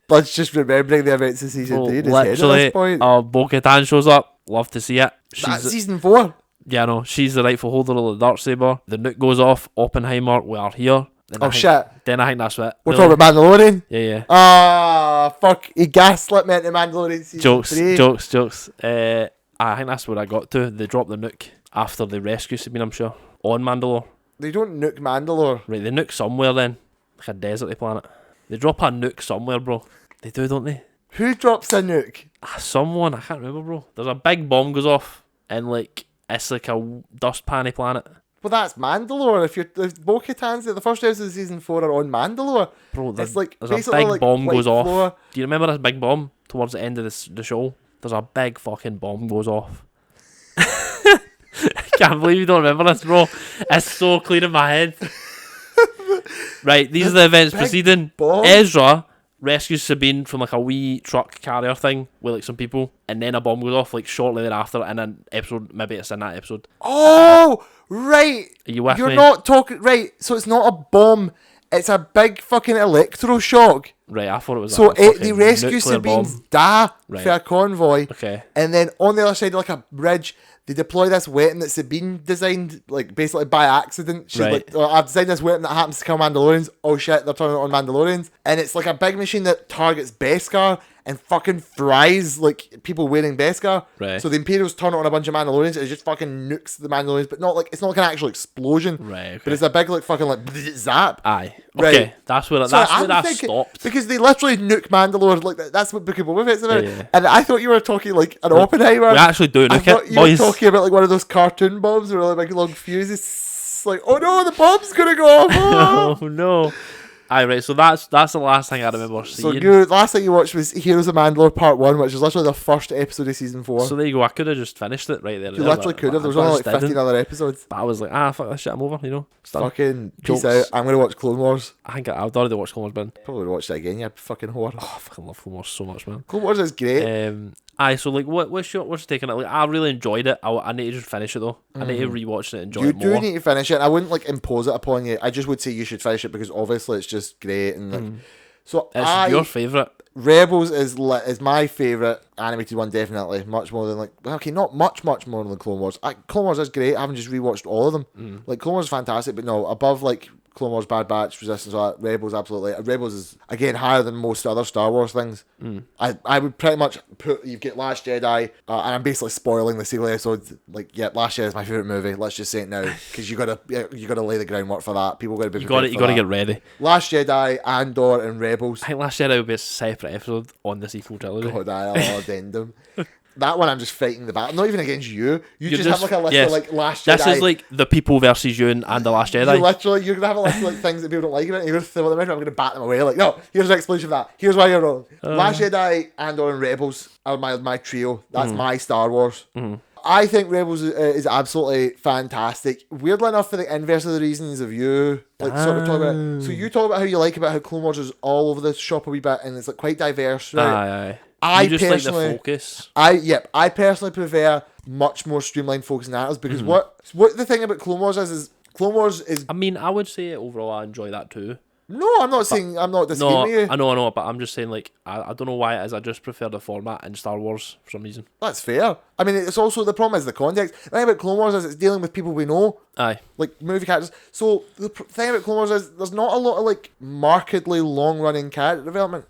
Blood's just remembering the events of season 3 in his head at this point. Bo-Katan shows up. Love to see it. That's season 4. Yeah, no. She's the rightful holder of the darksaber. The nuke goes off. Oppenheimer, we are here. Shit. Then I think that's it. We're talking about Mandalorian? Yeah. Fuck. He gaslit me into Mandalorian season 3. Jokes. I think that's where I got to. They drop the nuke after they rescue Sabine, I'm sure. On Mandalore. They don't nuke Mandalore. Right, they nuke somewhere then. Like a deserty planet. They drop a nuke somewhere, bro. They do, don't they? Who drops a nuke? Someone. I can't remember, bro. There's a big bomb goes off. And it's like a dust panny planet. Well, that's Mandalore. If Bo-Katan's the first episode of season 4 are on Mandalore, bro, it's like there's a big bomb goes off. Floor. Do you remember this big bomb towards the end of the show? There's a big fucking bomb goes off. I can't believe you don't remember this, bro. It's so clear in my head. Right, these are the events preceding. Ezra rescues Sabine from like a wee truck carrier thing with like some people, and then a bomb goes off like shortly thereafter in an episode. Maybe it's in that episode. Oh, right. Are you with me? You're not talking right. So it's not a bomb. It's a big fucking electroshock. Right, I thought it was. So they rescue Sabine's dad for a convoy. Okay. And then on the other side, like a bridge, they deploy this weapon that Sabine designed, like basically by accident. She's like, I've designed this weapon that happens to kill Mandalorians. Oh shit, they're turning it on Mandalorians. And it's like a big machine that targets Beskar and fucking fries like people wearing Beskar. Right. So the Imperials turn it on a bunch of Mandalorians and it just fucking nukes the Mandalorians, but it's not like an actual explosion. Right. Okay. But it's a big like fucking like zap. Aye. Okay. Right. That's where that stopped. Because they literally nuke Mandalore like that's what Book of Boba Fett's about. Yeah. And I thought you were talking like an Oppenheimer. We actually do nuke it, you were talking about like one of those cartoon bombs with really big long fuses. Like, oh no, the bomb's gonna go off. Oh no. Aye, right. So that's the last thing I remember seeing. So good. Last thing you watched was Heroes of Mandalore Part 1, which is literally the first episode of Season 4. So there you go. I could have just finished it right there. You literally could have. There was only like 15 other episodes. But I was like, fuck this shit, I'm over, Fucking peace out. I'm going to watch Clone Wars. I think I've already watched Clone Wars, man. Probably watch it again, you fucking whore. Oh, I fucking love Clone Wars so much, man. Clone Wars is great. So like, what's your taking it? Like, I really enjoyed it. I need to just finish it though. I need to rewatch it and enjoy it more. You do need to finish it. I wouldn't like impose it upon you. I just would say you should finish it because obviously it's just great and like. So it's your favourite. Rebels is my favourite animated one, definitely. Much more than not much more than Clone Wars. Clone Wars is great. I haven't just rewatched all of them. Like Clone Wars is fantastic, but no, above like Clone Wars, Bad Batch, Resistance, all that, Rebels, absolutely. Rebels is again higher than most other Star Wars things. I would pretty much put you get Last Jedi, and I'm basically spoiling the sequel episode. Like, yeah, Last Jedi is my favourite movie. Let's just say it now because you gotta lay the groundwork for that. People gotta be you gotta get ready. Last Jedi, Andor, and Rebels. I think Last Jedi will be a separate episode on the sequel trilogy. God, I'll addendum. That one I'm just fighting the battle. Not even against you. You just have like a list of like Last Jedi. This is like the people versus you and The Last Jedi. You're gonna have a list of like things that people don't like about it. You're gonna throw them in. I'm gonna bat them away. Like, no, here's an explanation of that. Here's why you're wrong. Last Jedi, Andor, and Rebels are my trio. That's my Star Wars. I think Rebels is absolutely fantastic. Weirdly enough, for the inverse of the reasons of you, like sort of talk about it. So you talk about how you like about how Clone Wars is all over the shop a wee bit and it's like quite diverse, right? Aye. I just like the focus. I personally prefer much more streamlined focus narratives because what the thing about Clone Wars is Clone Wars is. I mean, I would say overall I enjoy that too. No, I'm not saying I'm not disagreeing with you. I know, but I'm just saying like I don't know why it is. I just prefer the format in Star Wars for some reason. That's fair. I mean, it's also the problem is the context. The thing about Clone Wars is it's dealing with people we know. Aye. Like movie characters. So the thing about Clone Wars is there's not a lot of like markedly long running character development.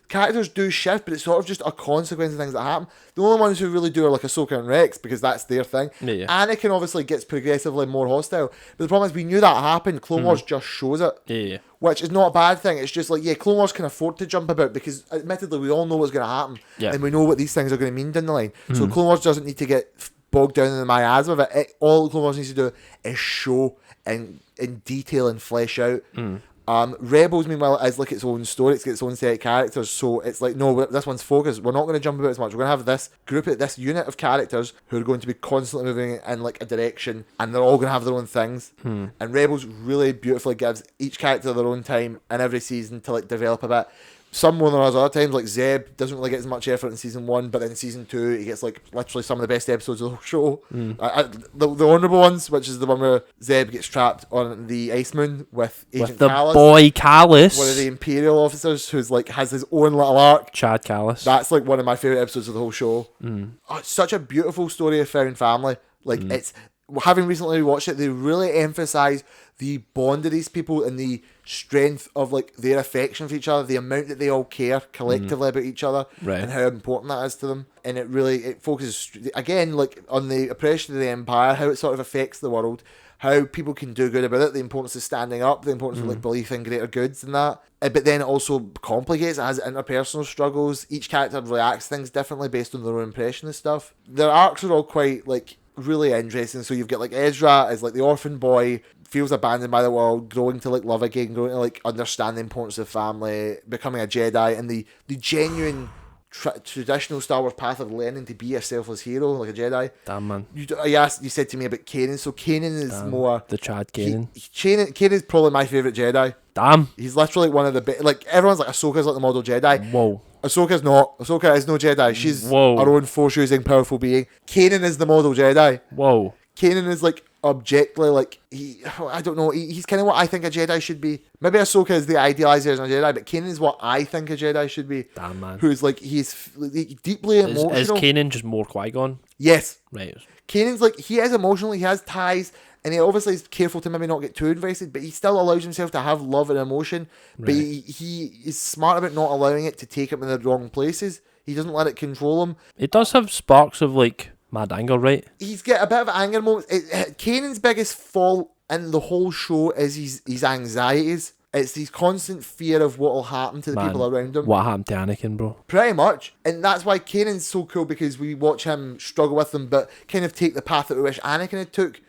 Characters do shift, but it's sort of just a consequence of things that happen. The only ones who really do are like Ahsoka and Rex because that's their thing. Yeah. Anakin obviously gets progressively more hostile, but the problem is we knew that happened. Clone Wars just shows it. Yeah. Which is not a bad thing. It's just like, yeah, Clone Wars can afford to jump about because admittedly we all know what's going to happen. Yeah. And we know what these things are going to mean down the line. So Clone Wars doesn't need to get bogged down in the miasma of it. All Clone Wars needs to do is show in detail and flesh out. Rebels, meanwhile, is like its own story. It's got its own set of characters. So it's like, no, this one's focused. We're not going to jump about as much. We're going to have this unit of characters who are going to be constantly moving in like a direction, and they're all going to have their own things. And Rebels really beautifully gives each character their own time in every season to like develop a bit. Some more than others. Other times, like Zeb doesn't really get as much effort in season 1, but then in season 2, he gets like literally some of the best episodes of the show. The honourable ones, which is the one where Zeb gets trapped on the Ice Moon with Agent Kallus, boy Kallus, one of the Imperial officers who's like has his own little arc. Chad Kallus. That's like one of my favourite episodes of the whole show. It's such a beautiful story of found family. Like it's having recently watched it, they really emphasise the bond of these people and the strength of like their affection for each other, the amount that they all care collectively about each other, and how important that is to them. And it focuses again like on the oppression of the Empire, how it sort of affects the world, how people can do good about it, the importance of standing up, the importance of like belief in greater goods and that. But then it also complicates, it has interpersonal struggles. Each character reacts to things differently based on their own impression of stuff. Their arcs are all quite like really interesting. So you've got like Ezra as like the orphan boy, feels abandoned by the world, growing to like love again, growing to like understand the importance of family, becoming a Jedi, and the genuine traditional Star Wars path of learning to be a selfless hero like a Jedi. Damn, man. You said to me about Kanan. So Kanan is more the Chad Kanan. Kanan is probably my favourite Jedi. Damn. He's literally one of the best. Like everyone's like Ahsoka's like the model Jedi. Whoa. Ahsoka's not. Ahsoka is no Jedi. She's her own force-using, powerful being. Kanan is the model Jedi. Whoa. Kanan is like objectively like I don't know. He's kind of what I think a Jedi should be. Maybe Ahsoka is the idealized version of a Jedi, but Kanan is what I think a Jedi should be. Damn, man. Who's like he's deeply emotional. Is Kanan just more Qui-Gon? Yes. Right. Kanan's like he is emotional. He has ties. And he obviously is careful to maybe not get too invested, but he still allows himself to have love and emotion. Right. But he is smart about not allowing it to take him in the wrong places. He doesn't let it control him. It does have sparks of like mad anger, right? He's got a bit of anger moments. Kanan's biggest fault in the whole show is his anxieties. It's his constant fear of what will happen to the people around him. What happened to Anakin, bro? Pretty much. And that's why Kanan's so cool, because we watch him struggle with them, but kind of take the path that we wish Anakin had took,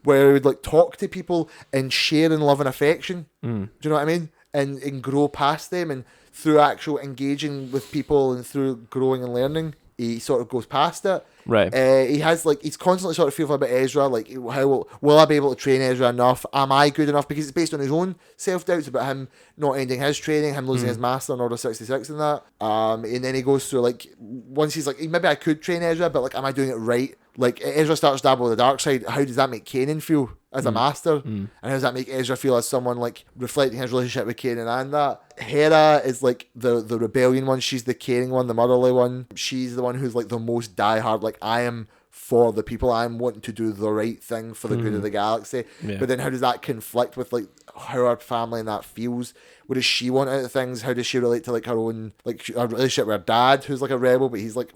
where he would like talk to people and share in love and affection. Do you know what I mean? and grow past them, and through actual engaging with people and through growing and learning, he sort of goes past it. Right. He has like, he's constantly sort of fearful about Ezra, like how will I be able to train Ezra enough? Am I good enough? Because it's based on his own self-doubts about him not ending his training, him losing his master in Order 66 and that. And then he goes through like, once he's like, maybe I could train Ezra, but like, am I doing it right? Like, Ezra starts dabbling with the dark side. How does that make Kanan feel as a master? And how does that make Ezra feel as someone like reflecting his relationship with Kanan and that? Hera is like the rebellion one. She's the caring one, the motherly one. She's the one who's like the most diehard. Like, I am for the people. I'm wanting to do the right thing for the good of the galaxy. Yeah. But then how does that conflict with like how her family and that feels? What does she want out of things? How does she relate to like her own, like her relationship with her dad, who's like a rebel, but he's like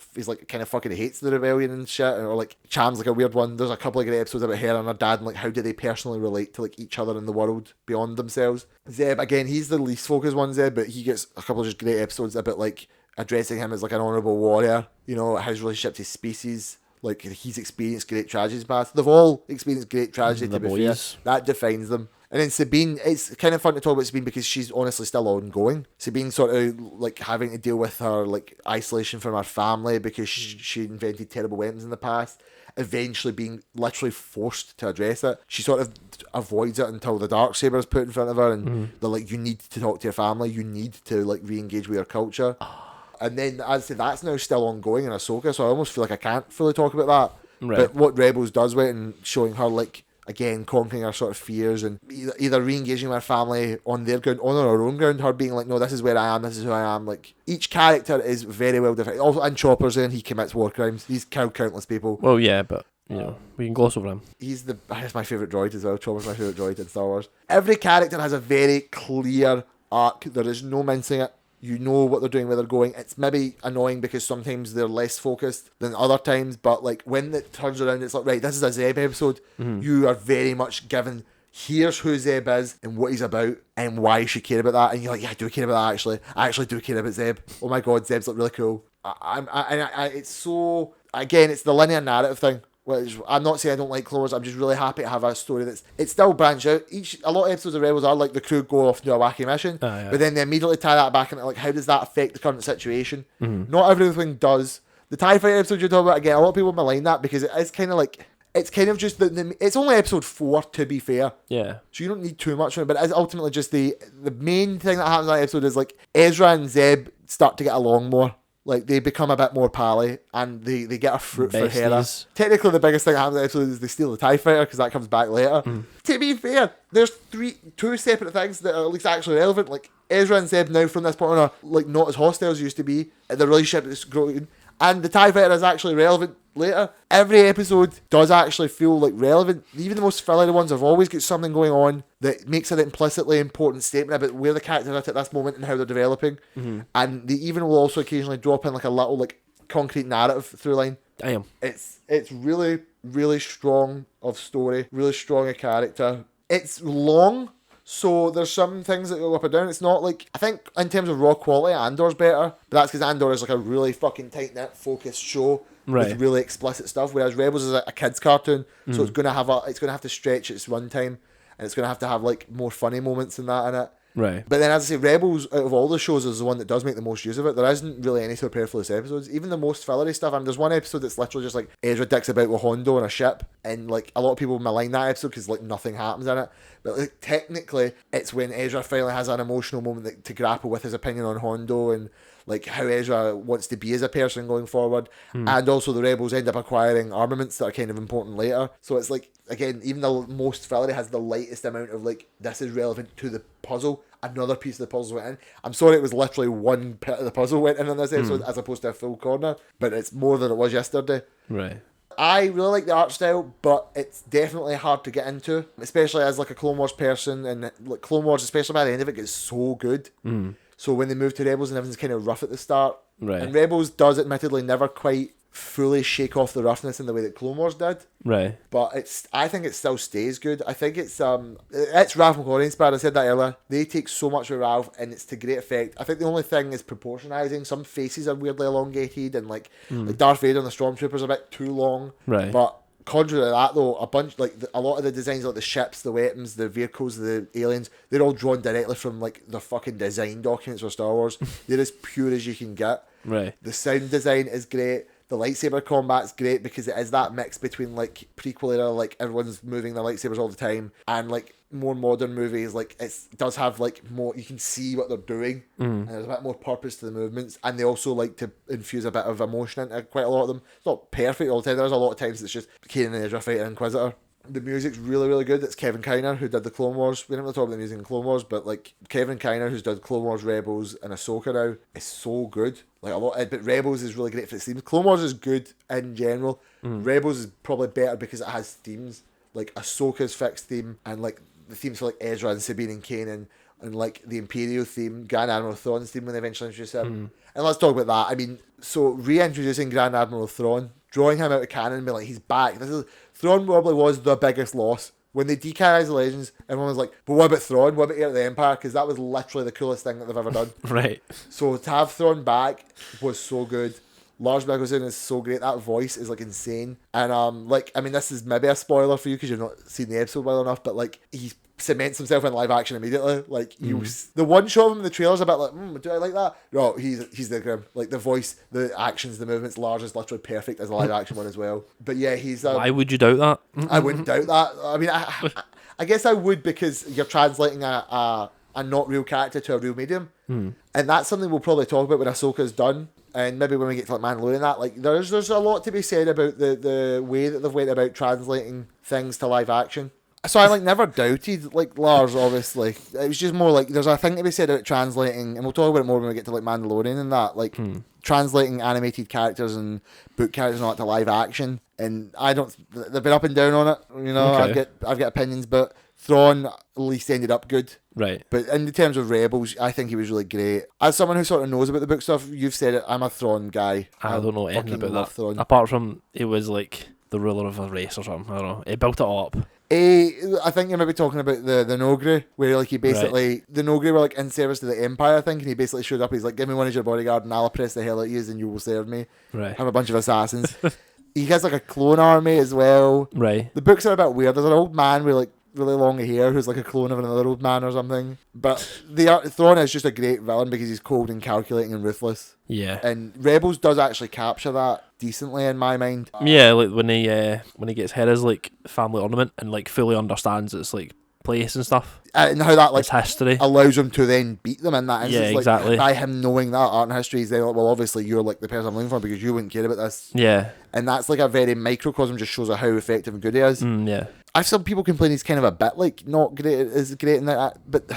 kind of fucking hates the rebellion and shit, or like Cham's like a weird one. There's a couple of great episodes about her and her dad, and like how do they personally relate to like each other in the world beyond themselves. Zeb, again, he's the least focused one, Zeb, but he gets a couple of just great episodes about like addressing him as like an honourable warrior, you know, his relationship to species. Like, he's experienced great tragedies past. They've all experienced great tragedy, to be fair. That defines them. And then Sabine, it's kind of fun to talk about Sabine because she's honestly still ongoing. Sabine sort of like having to deal with her like isolation from her family because she invented terrible weapons in the past, eventually being literally forced to address it. She sort of avoids it until the Darksaber is put in front of her, and they're like, you need to talk to your family, you need to like re-engage with your culture. And then, as I say, that's now still ongoing in Ahsoka, so I almost feel like I can't fully talk about that. Right. But what Rebels does with it, and showing her, like, again, conquering her sort of fears, and either re-engaging with her family on their ground, on her own ground, her being like, no, this is where I am, this is who I am. Like, each character is very well defined. Also, and Chopper's in, he commits war crimes. He's killed countless people. Well, yeah, but, you know, we can gloss over him. He's my favourite droid as well. Chopper's my favourite droid in Star Wars. Every character has a very clear arc. There is no mincing it. You know what they're doing, where they're going. It's maybe annoying because sometimes they're less focused than other times, but like when it turns around, it's like, right, this is a Zeb episode. You are very much given, here's who Zeb is and what he's about and why you should care about that. And you're like, yeah, I do care about that actually. I actually do care about Zeb. Oh my god, Zeb's like really cool. It's so, again, it's the linear narrative thing. Which I'm not saying I don't like Clone Wars, I'm just really happy to have a story it's still branched out. A lot of episodes of Rebels are like the crew go off and do a wacky mission, but then they immediately tie that back into like, how does that affect the current situation? Not everything does. The TIE Fighter episode you're talking about, again, a lot of people malign that because it is kind of like, it's kind of just it's only episode 4, to be fair. Yeah. So you don't need too much from it, but it's ultimately just the main thing that happens in that episode is like Ezra and Zeb start to get along more. Like, they become a bit more pally, and they get a fruit for Hera. Technically, the biggest thing that happens in the episode is they steal the TIE Fighter, because that comes back later. To be fair, there's two separate things that are at least actually relevant. Like, Ezra and Zeb now, from this point on, are like not as hostile as used to be. The relationship is growing. And the TIE Fighter is actually relevant later. Every episode does actually feel like relevant. Even the most filler ones have always got something going on that makes an implicitly important statement about where the characters are at this moment and how they're developing. And they even will also occasionally drop in like a little like concrete narrative through line. Damn. It's really, really strong of story, really strong of character. It's long, so there's some things that go up and down. It's not like, I think in terms of raw quality, Andor's better, but that's because Andor is like a really fucking tight-knit, focused show with really explicit stuff, whereas Rebels is a kid's cartoon, so it's gonna have to stretch its runtime, and it's gonna have to have like more funny moments and that in it. Right. But then, as I say, Rebels, out of all the shows, is the one that does make the most use of it. There isn't really any superfluous episodes. Even the most fillery stuff. I mean, there's one episode that's literally just like Ezra dicks about with Hondo on a ship, and like a lot of people malign that episode because like nothing happens in it. But like technically, it's when Ezra finally has an emotional moment to grapple with his opinion on Hondo and like how Ezra wants to be as a person going forward. And also the Rebels end up acquiring armaments that are kind of important later. So it's like, again, even the most fillery has the lightest amount of like, this is relevant to the puzzle. Another piece of the puzzle went in. I'm sorry it was literally one bit of the puzzle went in this episode as opposed to a full corner, but it's more than it was yesterday. Right. I really like the art style, but it's definitely hard to get into, especially as like a Clone Wars person, and like Clone Wars, especially by the end of it, gets so good. So when they move to Rebels and everything's kind of rough at the start, and Rebels does admittedly never quite fully shake off the roughness in the way that Clone Wars did. Right. But I think it still stays good. I think it's Ralph McQuarrie inspired. I said that earlier. They take so much with Ralph, and it's to great effect. I think the only thing is proportionizing. Some faces are weirdly elongated, and like Darth Vader and the Stormtroopers are a bit too long. Right. But contrary to that though, a lot of the designs, like the ships, the weapons, the vehicles, the aliens, they're all drawn directly from like the fucking design documents for Star Wars. They're as pure as you can get. Right. The sound design is great. The lightsaber combat's great because it is that mix between like prequel era, like everyone's moving their lightsabers all the time, and like more modern movies, like it does have like more, you can see what they're doing, and there's a bit more purpose to the movements, and they also like to infuse a bit of emotion into quite a lot of them. It's not perfect all the time. There's a lot of times it's just Kanan and Ezra fighting Inquisitor. The music's really, really good. It's Kevin Kiner, who did the Clone Wars. We didn't really talk about the music in Clone Wars, but like Kevin Kiner, who's done Clone Wars, Rebels, and Ahsoka now, is so good. Like a lot, but Rebels is really great for its themes. Clone Wars is good in general. Rebels is probably better because it has themes. Like Ahsoka's fixed theme, and like the themes for like Ezra and Sabine and Kanan, and like the Imperial theme, Grand Admiral Thrawn's theme when they eventually introduce him. And let's talk about that. I mean, so reintroducing Grand Admiral Thrawn, drawing him out of canon and being like, he's back. Thrawn probably was the biggest loss. When they decanonized the Legends, everyone was like, but what about Thrawn? What about Heir of the Empire? Because that was literally the coolest thing that they've ever done. Right. So to have Thrawn back was so good. Lars Mikkelsen is so great. That voice is like insane. And like, I mean, this is maybe a spoiler for you because you've not seen the episode well enough, but like he cements himself in live action immediately. Like the one shot of him in the trailer's a bit like, do I like that? No, he's the grim. Like the voice, the actions, the movements. Lars is literally perfect as a live action one as well. But yeah, he's. Why would you doubt that? I wouldn't doubt that. I mean, I guess I would because you're translating a not real character to a real medium, and that's something we'll probably talk about when Ahsoka's done. And maybe when we get to like Mandalorian, that like there's a lot to be said about the way that they've went about translating things to live action. So I like never doubted like Lars. Obviously, it was just more like there's a thing to be said about translating, and we'll talk about it more when we get to like Mandalorian and that. Like translating animated characters and book characters and all that to live action. And I don't. They've been up and down on it. You know, Okay. I've got opinions, but Thrawn at least ended up good. Right. But in terms of Rebels, I think he was really great. As someone who sort of knows about the book stuff, you've said it, I'm a Thrawn guy. I don't know anything fucking about love that. Thrawn. Apart from he was like the ruler of a race or something. I don't know. He built it up. I think you're maybe talking about the Nogri, where like he basically the Nogri were like in service to the Empire, I think, and he basically showed up. He's like, "Give me one as your bodyguard, and I'll press the hell out of you, and you will serve me." Right. Have a bunch of assassins. He has like a clone army as well. Right. The books are a bit weird. There's an old man with like really long hair who's like a clone of another old man or something. But Thrawn is just a great villain because he's cold and calculating and ruthless. Yeah. And Rebels does actually capture that decently in my mind. Yeah, like when he gets her as like family ornament and like fully understands its like place and stuff. And how that like its history allows him to then beat them in that instance. Yeah, like, exactly. By him knowing that art and history, he's then like, well, obviously you're like the person I'm looking for because you wouldn't care about this. Yeah. And that's like a very microcosm, just shows how effective and good he is. Yeah. I've some people complain he's kind of a bit like not great as great in that, but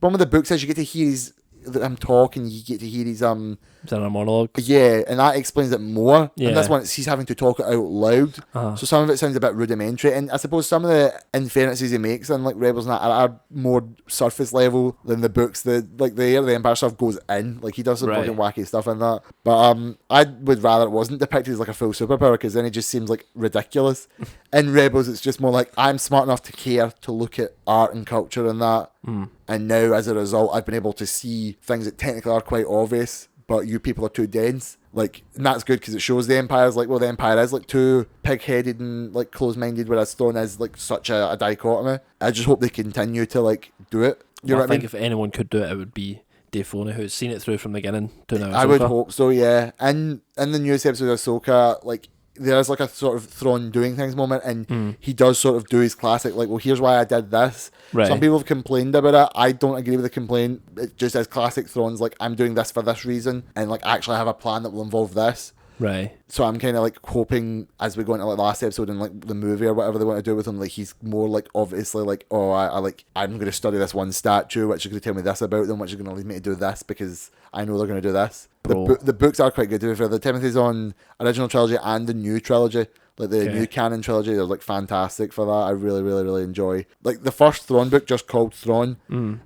one of the books is you get to hear him talk and you get to hear his Is that a monologue? Yeah, and that explains it more. Yeah. And this one, he's having to talk it out loud. So some of it sounds a bit rudimentary. And I suppose some of the inferences he makes in like Rebels and that are more surface level than the books. The Heir of the Empire stuff goes in. Like he does some fucking wacky stuff in that. But I would rather it wasn't depicted as like a full superpower because then it just seems like ridiculous. In Rebels, it's just more like I'm smart enough to care to look at art and culture and that. And now as a result, I've been able to see things that technically are quite obvious, but you people are too dense. Like, and that's good because it shows the Empire's like, well, the Empire is like too pig-headed and like closed-minded, whereas Thrawn is like such a dichotomy. I just hope they continue to like do it. You know what I mean? If anyone could do it, it would be Dave Filoni, who's seen it through from the beginning to now. I would hope so, yeah. And in the newest episode of Ahsoka, like, there's like a sort of Thrawn doing things moment, and he does sort of do his classic, like, well, here's why I did this. Right. Some people have complained about it. I don't agree with the complaint. It just as classic Thrawn's like, I'm doing this for this reason, and like actually have a plan that will involve this. Right. So I'm kind of like hoping as we go into like the last episode and like the movie or whatever they want to do with him, like he's more like obviously like, oh, I'm going to study this one statue, which is going to tell me this about them, which is going to lead me to do this because I know they're going to do this. The books are quite good to be fair. The Timothy's on original trilogy and the new trilogy. Like the new canon trilogy, they're like fantastic for that. I really, really, really enjoy. Like the first Thrawn book, just called Thrawn,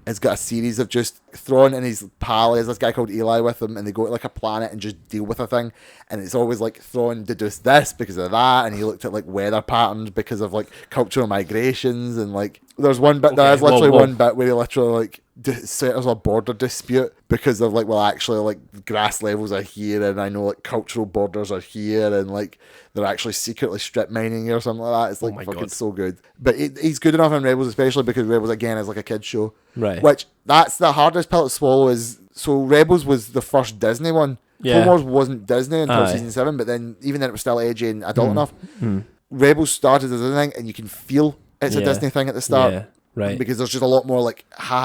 it's got a series of just Thrawn and his pal, is this guy called Eli with him, and they go to like a planet and just deal with a thing. And it's always like Thrawn deduced this because of that, and he looked at like weather patterns because of like cultural migrations, and like there's one bit, there's literally one bit where he literally like settles a border dispute because of like, well, actually, like grass levels are here, and I know like cultural borders are here, and like they're actually secretly strip mining or something like that. It's like fucking so good. But he's good enough in Rebels, especially because Rebels again is like a kids show, right? Which that's the hardest pill to swallow. Is so Rebels was the first Disney one. Yeah. Clone Wars wasn't Disney until season 7, but then even then it was still edgy and adult enough. Rebels started as a thing, and you can feel it's a Disney thing at the start. Yeah, right. Because there's just a lot more like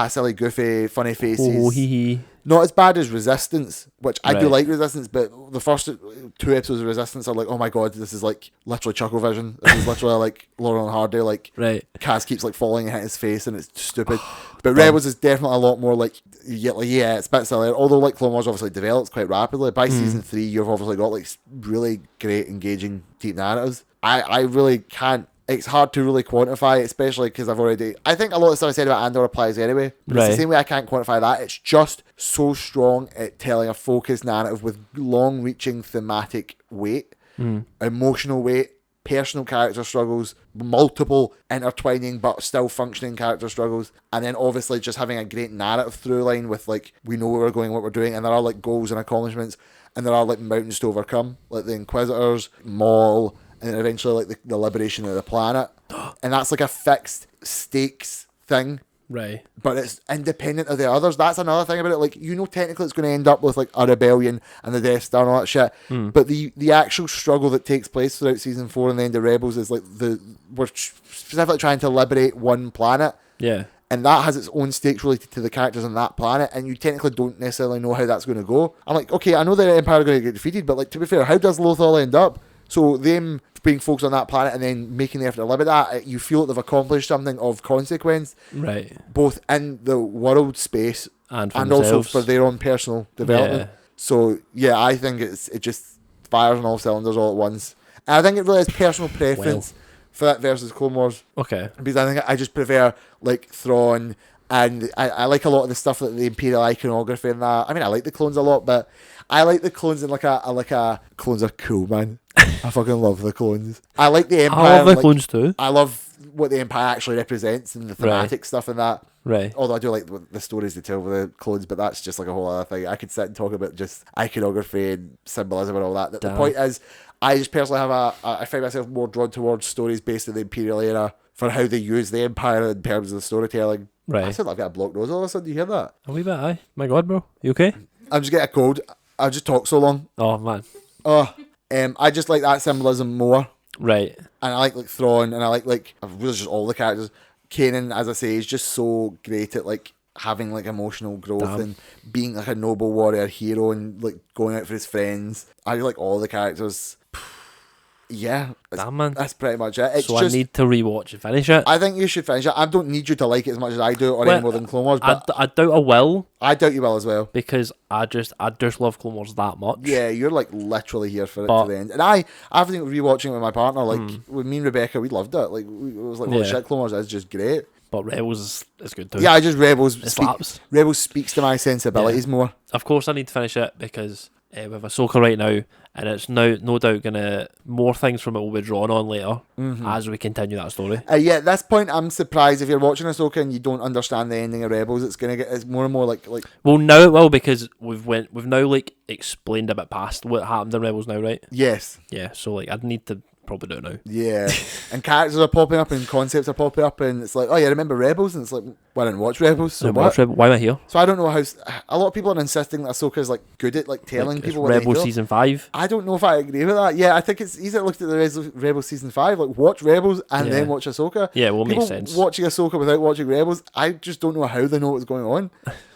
silly, goofy, funny faces. Oh, hee hee. Not as bad as Resistance, which I do like Resistance, but the first 2 episodes of Resistance are like, oh my god, this is like literally Chucklevision. This is literally like Laurel and Hardy, like Kaz keeps like falling and hitting his face, and it's stupid. But Rebels is definitely a lot more like it's a bit silly. Although like Clone Wars obviously develops quite rapidly. By season 3, you've obviously got like really great, engaging, deep narratives. I really can't. It's hard to really quantify, especially because I think a lot of the stuff I said about Andor applies anyway. But it's the same way I can't quantify that. It's just so strong at telling a focused narrative with long-reaching thematic weight, emotional weight, personal character struggles, multiple intertwining but still functioning character struggles, and then obviously just having a great narrative through line with like, we know where we're going, what we're doing, and there are like goals and accomplishments, and there are like mountains to overcome, like the Inquisitors, Maul, and then eventually like the liberation of the planet. And that's like a fixed stakes thing. Right. But it's independent of the others. That's another thing about it. Like, technically it's going to end up with like a rebellion and the Death Star and all that shit. But the actual struggle that takes place throughout season 4 and the end of Rebels is like we're specifically trying to liberate one planet. Yeah. And that has its own stakes related to the characters on that planet, and you technically don't necessarily know how that's going to go. I'm like, okay, I know the Empire are going to get defeated, but like, to be fair, how does Lothal end up? So them being focused on that planet and then making the effort to liberate that, you feel that they've accomplished something of consequence, right? Both in the world space and also for their own personal development. Yeah. So yeah, I think it just fires on all cylinders all at once, and I think it really has personal preference for that versus Clone Wars. Okay, because I think I just prefer like Thrawn, and I like a lot of the stuff like the Imperial iconography and that. I mean, I like the clones a lot, but I like the clones in like a clones are cool, man. I fucking love the clones. I like the Empire. I love the clones too. I love what the Empire actually represents and the thematic stuff and that. Right. Although I do like the stories they tell with the clones, but that's just like a whole other thing. I could sit and talk about just iconography and symbolism and all that. The point is, I just personally have I find myself more drawn towards stories based in the Imperial era for how they use the Empire in terms of the storytelling. Right. I said like I've got a blocked nose all of a sudden. Do you hear that? A wee bit, aye. My God, bro. You okay? I'm just getting a cold. I just talk so long. Oh, man. I just like that symbolism more. Right. And I like Thrawn, and I like really just all the characters. Kanan, as I say, is just so great at like having like emotional growth and being like a noble warrior hero and like going out for his friends. I like all the characters. Yeah, damn, man. That's pretty much it. So I need to rewatch and finish it. I think you should finish it. I don't need you to like it as much as I do, or any more than Clone Wars. But I doubt I will. I doubt you will as well, because I just love Clone Wars that much. Yeah, you're like literally here for it to the end. And I've been rewatching it with my partner. Like with me and Rebecca, we loved it. Like it was like, holy shit, Clone Wars is just great. But Rebels is good too. Yeah, I just Rebels. It slaps. Rebels speaks to my sensibilities more. Of course, I need to finish it because we have Ahsoka right now, and it's now no doubt gonna more things from it will be drawn on later as we continue that story. Yeah, at this point, I'm surprised if you're watching Ahsoka and you don't understand the ending of Rebels. It's more and more like. Well, now it will, because we've now like explained a bit past what happened in Rebels now, right? Yes. Yeah. So like, I'd need to probably do it now. Yeah. And characters are popping up and concepts are popping up, and it's like, oh yeah, remember Rebels? And it's like, well, I didn't watch Rebels. So what? Why am I here? So I don't know how. A lot of people are insisting that Ahsoka is like good at like telling people what Rebels they do. season 5. I don't know if I agree with that. Yeah, I think it's easier to look at the Rebels season 5. Like, watch Rebels and then watch Ahsoka. Yeah, well, people makes sense. Watching Ahsoka without watching Rebels, I just don't know how they know what's going on.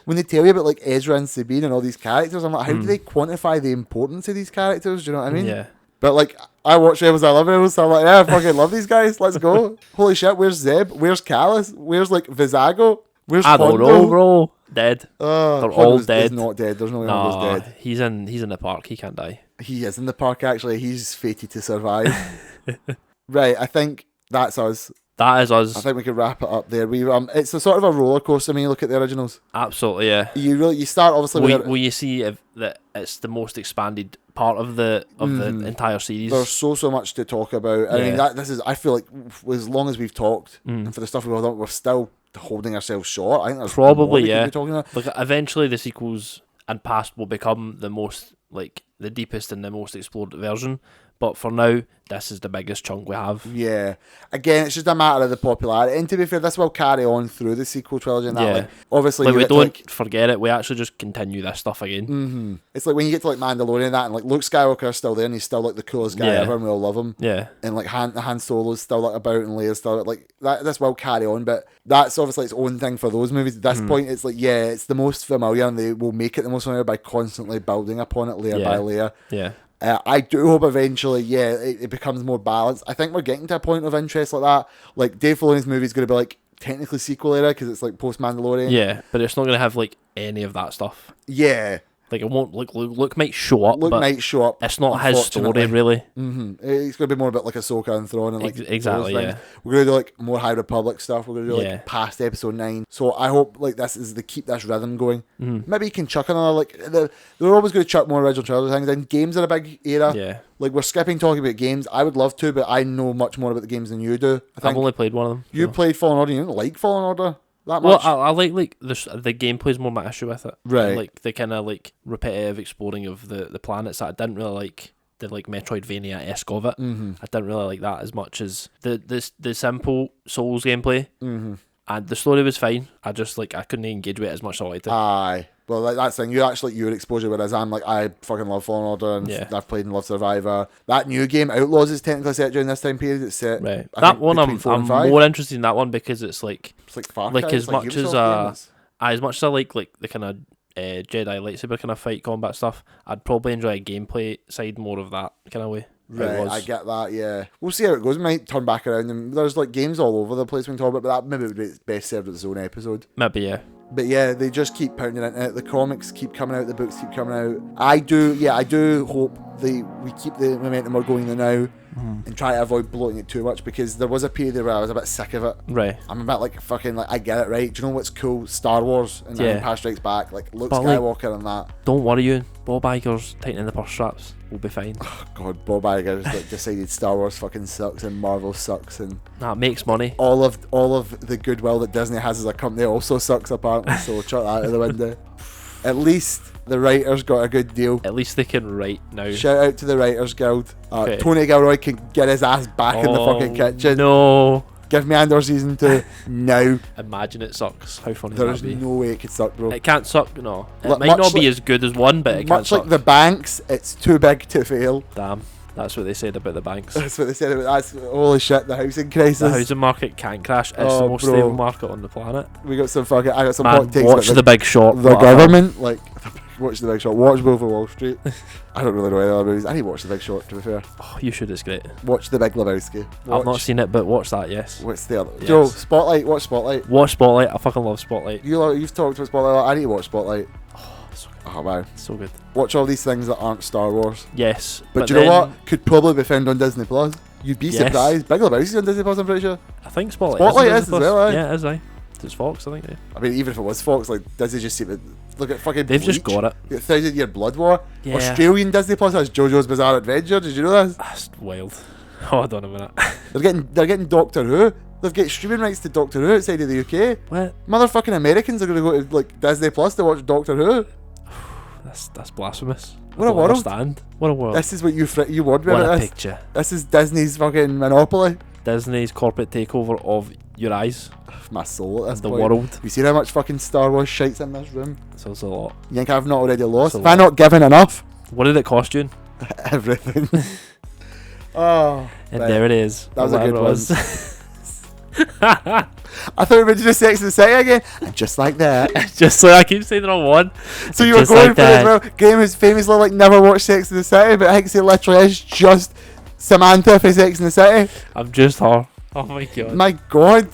When they tell you about like Ezra and Sabine and all these characters, I'm like, how do they quantify the importance of these characters? Do you know what I mean? Yeah. But like, I watch Rebels, I love Rebels, so I'm like, yeah, I fucking love these guys. Let's go. Holy shit, where's Zeb? Where's Callus? Where's like Vizago? Where's I don't know, bro. Dead. They're all dead. He's not dead. There's no way Hondo's dead. He's in the park. He can't die. He is in the park, actually. He's fated to survive. Right, I think that's us. That is us. I think we could wrap it up there. It's a sort of a roller coaster when you look at the originals. Absolutely, yeah. You start obviously with. Will you see that it's the most expanded part of the entire series? There's so much to talk about. I mean, I feel like as long as we've talked and for the stuff we've done, we're still holding ourselves short. I think there's probably, more we yeah. could be talking about. Like, eventually the sequels and past will become the most, like, the deepest and the most explored version. But for now, this is the biggest chunk we have. Yeah. Again, it's just a matter of the popularity. And to be fair, this will carry on through the sequel trilogy and that. Yeah. Like, obviously, Like, you we get to, don't like, forget it. We actually just continue this stuff again. it's like when you get to like Mandalorian and that, and like Luke Skywalker is still there, and he's still like the coolest guy Yeah. ever, and we all love him. Yeah. And like Han Solo's still like about, and Leia's still like that. This will carry on, but that's obviously its own thing for those movies. At this point, it's like, yeah, it's the most familiar, and they will make it the most familiar by constantly building upon it layer by layer. Yeah. I do hope eventually, it becomes more balanced. I think we're getting to a point of interest like that. Like, Dave Filoni's movie is going to be like technically sequel era because it's like post Mandalorian. Yeah, but it's not going to have like any of that stuff. Yeah. Like, it won't. Like, Luke might show up. Luke might show up. It's not his story, really. It's going to be more about like Ahsoka and Thrawn and like exactly. Yeah. We're going to do like more High Republic stuff. We're going to do like past Episode 9. So I hope like this is to keep this rhythm going. Maybe you can chuck another like they're always going to chuck more original trilogy things. And games are a big era. Yeah. Like, we're skipping talking about games. I would love to, but I know much more about the games than you do. I've only played one of them. You played Fallen Order. You didn't like Fallen Order that well, much. I like the gameplay's more my issue with it. Right. And, like, the kind of like repetitive exploring of the planets that I didn't really like. The like Metroidvania-esque of it. I didn't really like that as much as the simple Souls gameplay. And the story was fine. I just like I couldn't engage with it as much as I liked it. Aye. Well, like, that's the thing. You actually your exposure, whereas I'm like, I fucking love Fallen Order, and I've played and loved Survivor. That new game, Outlaws, is technically set during this time period. It's set right. I That think, one I'm 4 and 5. more interested in that one because it's like Far Cry. like as much as I like the kind of Jedi lightsaber kind of fight combat stuff, I'd probably enjoy a gameplay side more of that kind of way. Right, I get that, yeah. We'll see how it goes. We might turn back around, and there's like games all over the place we can talk about, but that maybe would be best served as its own episode. Maybe, yeah. But yeah, they just keep pounding into it. The comics keep coming out, the books keep coming out. I do hope we keep the momentum we're going now and try to avoid bloating it too much, because there was a period there where I was a bit sick of it. Right. I'm a bit like fucking like I get it, right? Do you know what's cool? Star Wars and Empire Strikes Back, like Luke Skywalker and that. Don't worry, Ewan. Bob Iger's tightening the purse straps. We'll be fine. Oh God, Bob Iger's like decided Star Wars fucking sucks and Marvel sucks and that makes money. All of the goodwill that Disney has as a company also sucks apparently. So chuck that out of the window. At least the writers got a good deal. At least they can write now. Shout out to the Writers Guild. Okay. Tony Gilroy can get his ass back in the fucking kitchen. No. Give me Andor season 2 now. Imagine it sucks. How funny There would is that be? no way it could suck, bro. It can't suck, no. It Much might not be like- as good as one, but it can't Much suck. like the banks, it's too big to fail. Damn. That's what they said about the banks. That's what they said about that's holy shit, the housing crisis. The housing market can't crash. It's the most stable market on the planet. We got some fucking I got some Man, hot takes watch about The Big Short. the government, like watch The Big Short, watch Wolf of Wall Street. I don't really know any other movies. I need to watch The Big Short, to be fair. Oh, you should, it's great. Watch The Big Lebowski. I've not seen it, but watch that, yes. What's the other? Yes. Joe, Spotlight, watch Spotlight. Watch Spotlight. I fucking love Spotlight. You've talked about Spotlight a lot. I need to watch Spotlight. So good. Oh wow. So good. Watch all these things that aren't Star Wars. Yes. But do you know what? Could probably be found on Disney Plus. You'd be surprised. Big Lebowski's on Disney Plus, I'm pretty sure. I think Spotlight is as well, aye. Yeah, it is, aye. It's Fox, I think, yeah. I mean, even if it was Fox, like, Disney just seem to look at fucking They've Bleach. just got it. 1,000-Year Blood War. Yeah. Australian Disney Plus has JoJo's Bizarre Adventure. Did you know this? That's wild. Hold on a minute. They're getting Doctor Who. They've got streaming rights to Doctor Who outside of the UK. What? Motherfucking Americans are going to go to like Disney Plus to watch Doctor Who. That's blasphemous. What a world. Understand. What a world. This is what you want with what a this. picture. This is Disney's fucking monopoly. Disney's corporate takeover of your eyes. My soul at this The point. world. You see how much fucking Star Wars shite's in this room? So it's a lot. You think I've not already lost? It's a Have I lot. not given enough? What did it cost you? Everything. Oh. And right. there it is. That was a good one. I thought we were going to do Sex and the City again. And just like that. Just so I keep saying the wrong one. So you were Just going like for it as well. Game who's famously like never watched Sex and the City, but I think it literally is just Samantha for Sex and the City. I'm just her. Oh my god. My god.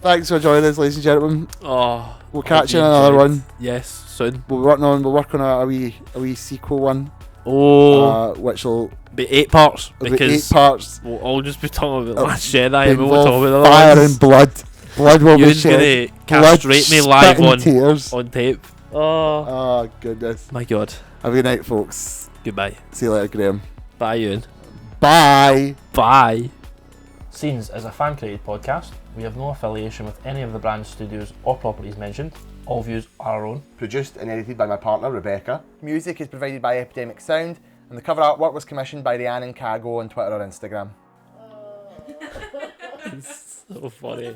Thanks for joining us, ladies and gentlemen. Oh. We'll catch you in another one. Yes, soon. We'll work on a wee sequel one. Oh. Which will Be 8 parts. be Because 8 parts. we'll all just be talking about Last Jedi and we'll Involve talk about the other fire ones. and blood. Blood will be Ewan's shed. gonna Blood, castrate me spit live and on tears. tape. Oh. Oh goodness. My god. Have a good night, folks. Goodbye. See you later, Graham. Bye, Ewan. Bye. Bye. Scenes is a fan-created podcast. We have no affiliation with any of the brand studios or properties mentioned. All views are our own. Produced and edited by my partner, Rebecca. Music is provided by Epidemic Sound, and the cover artwork was commissioned by Rhiannon Cargo on Twitter or Instagram. It's so funny.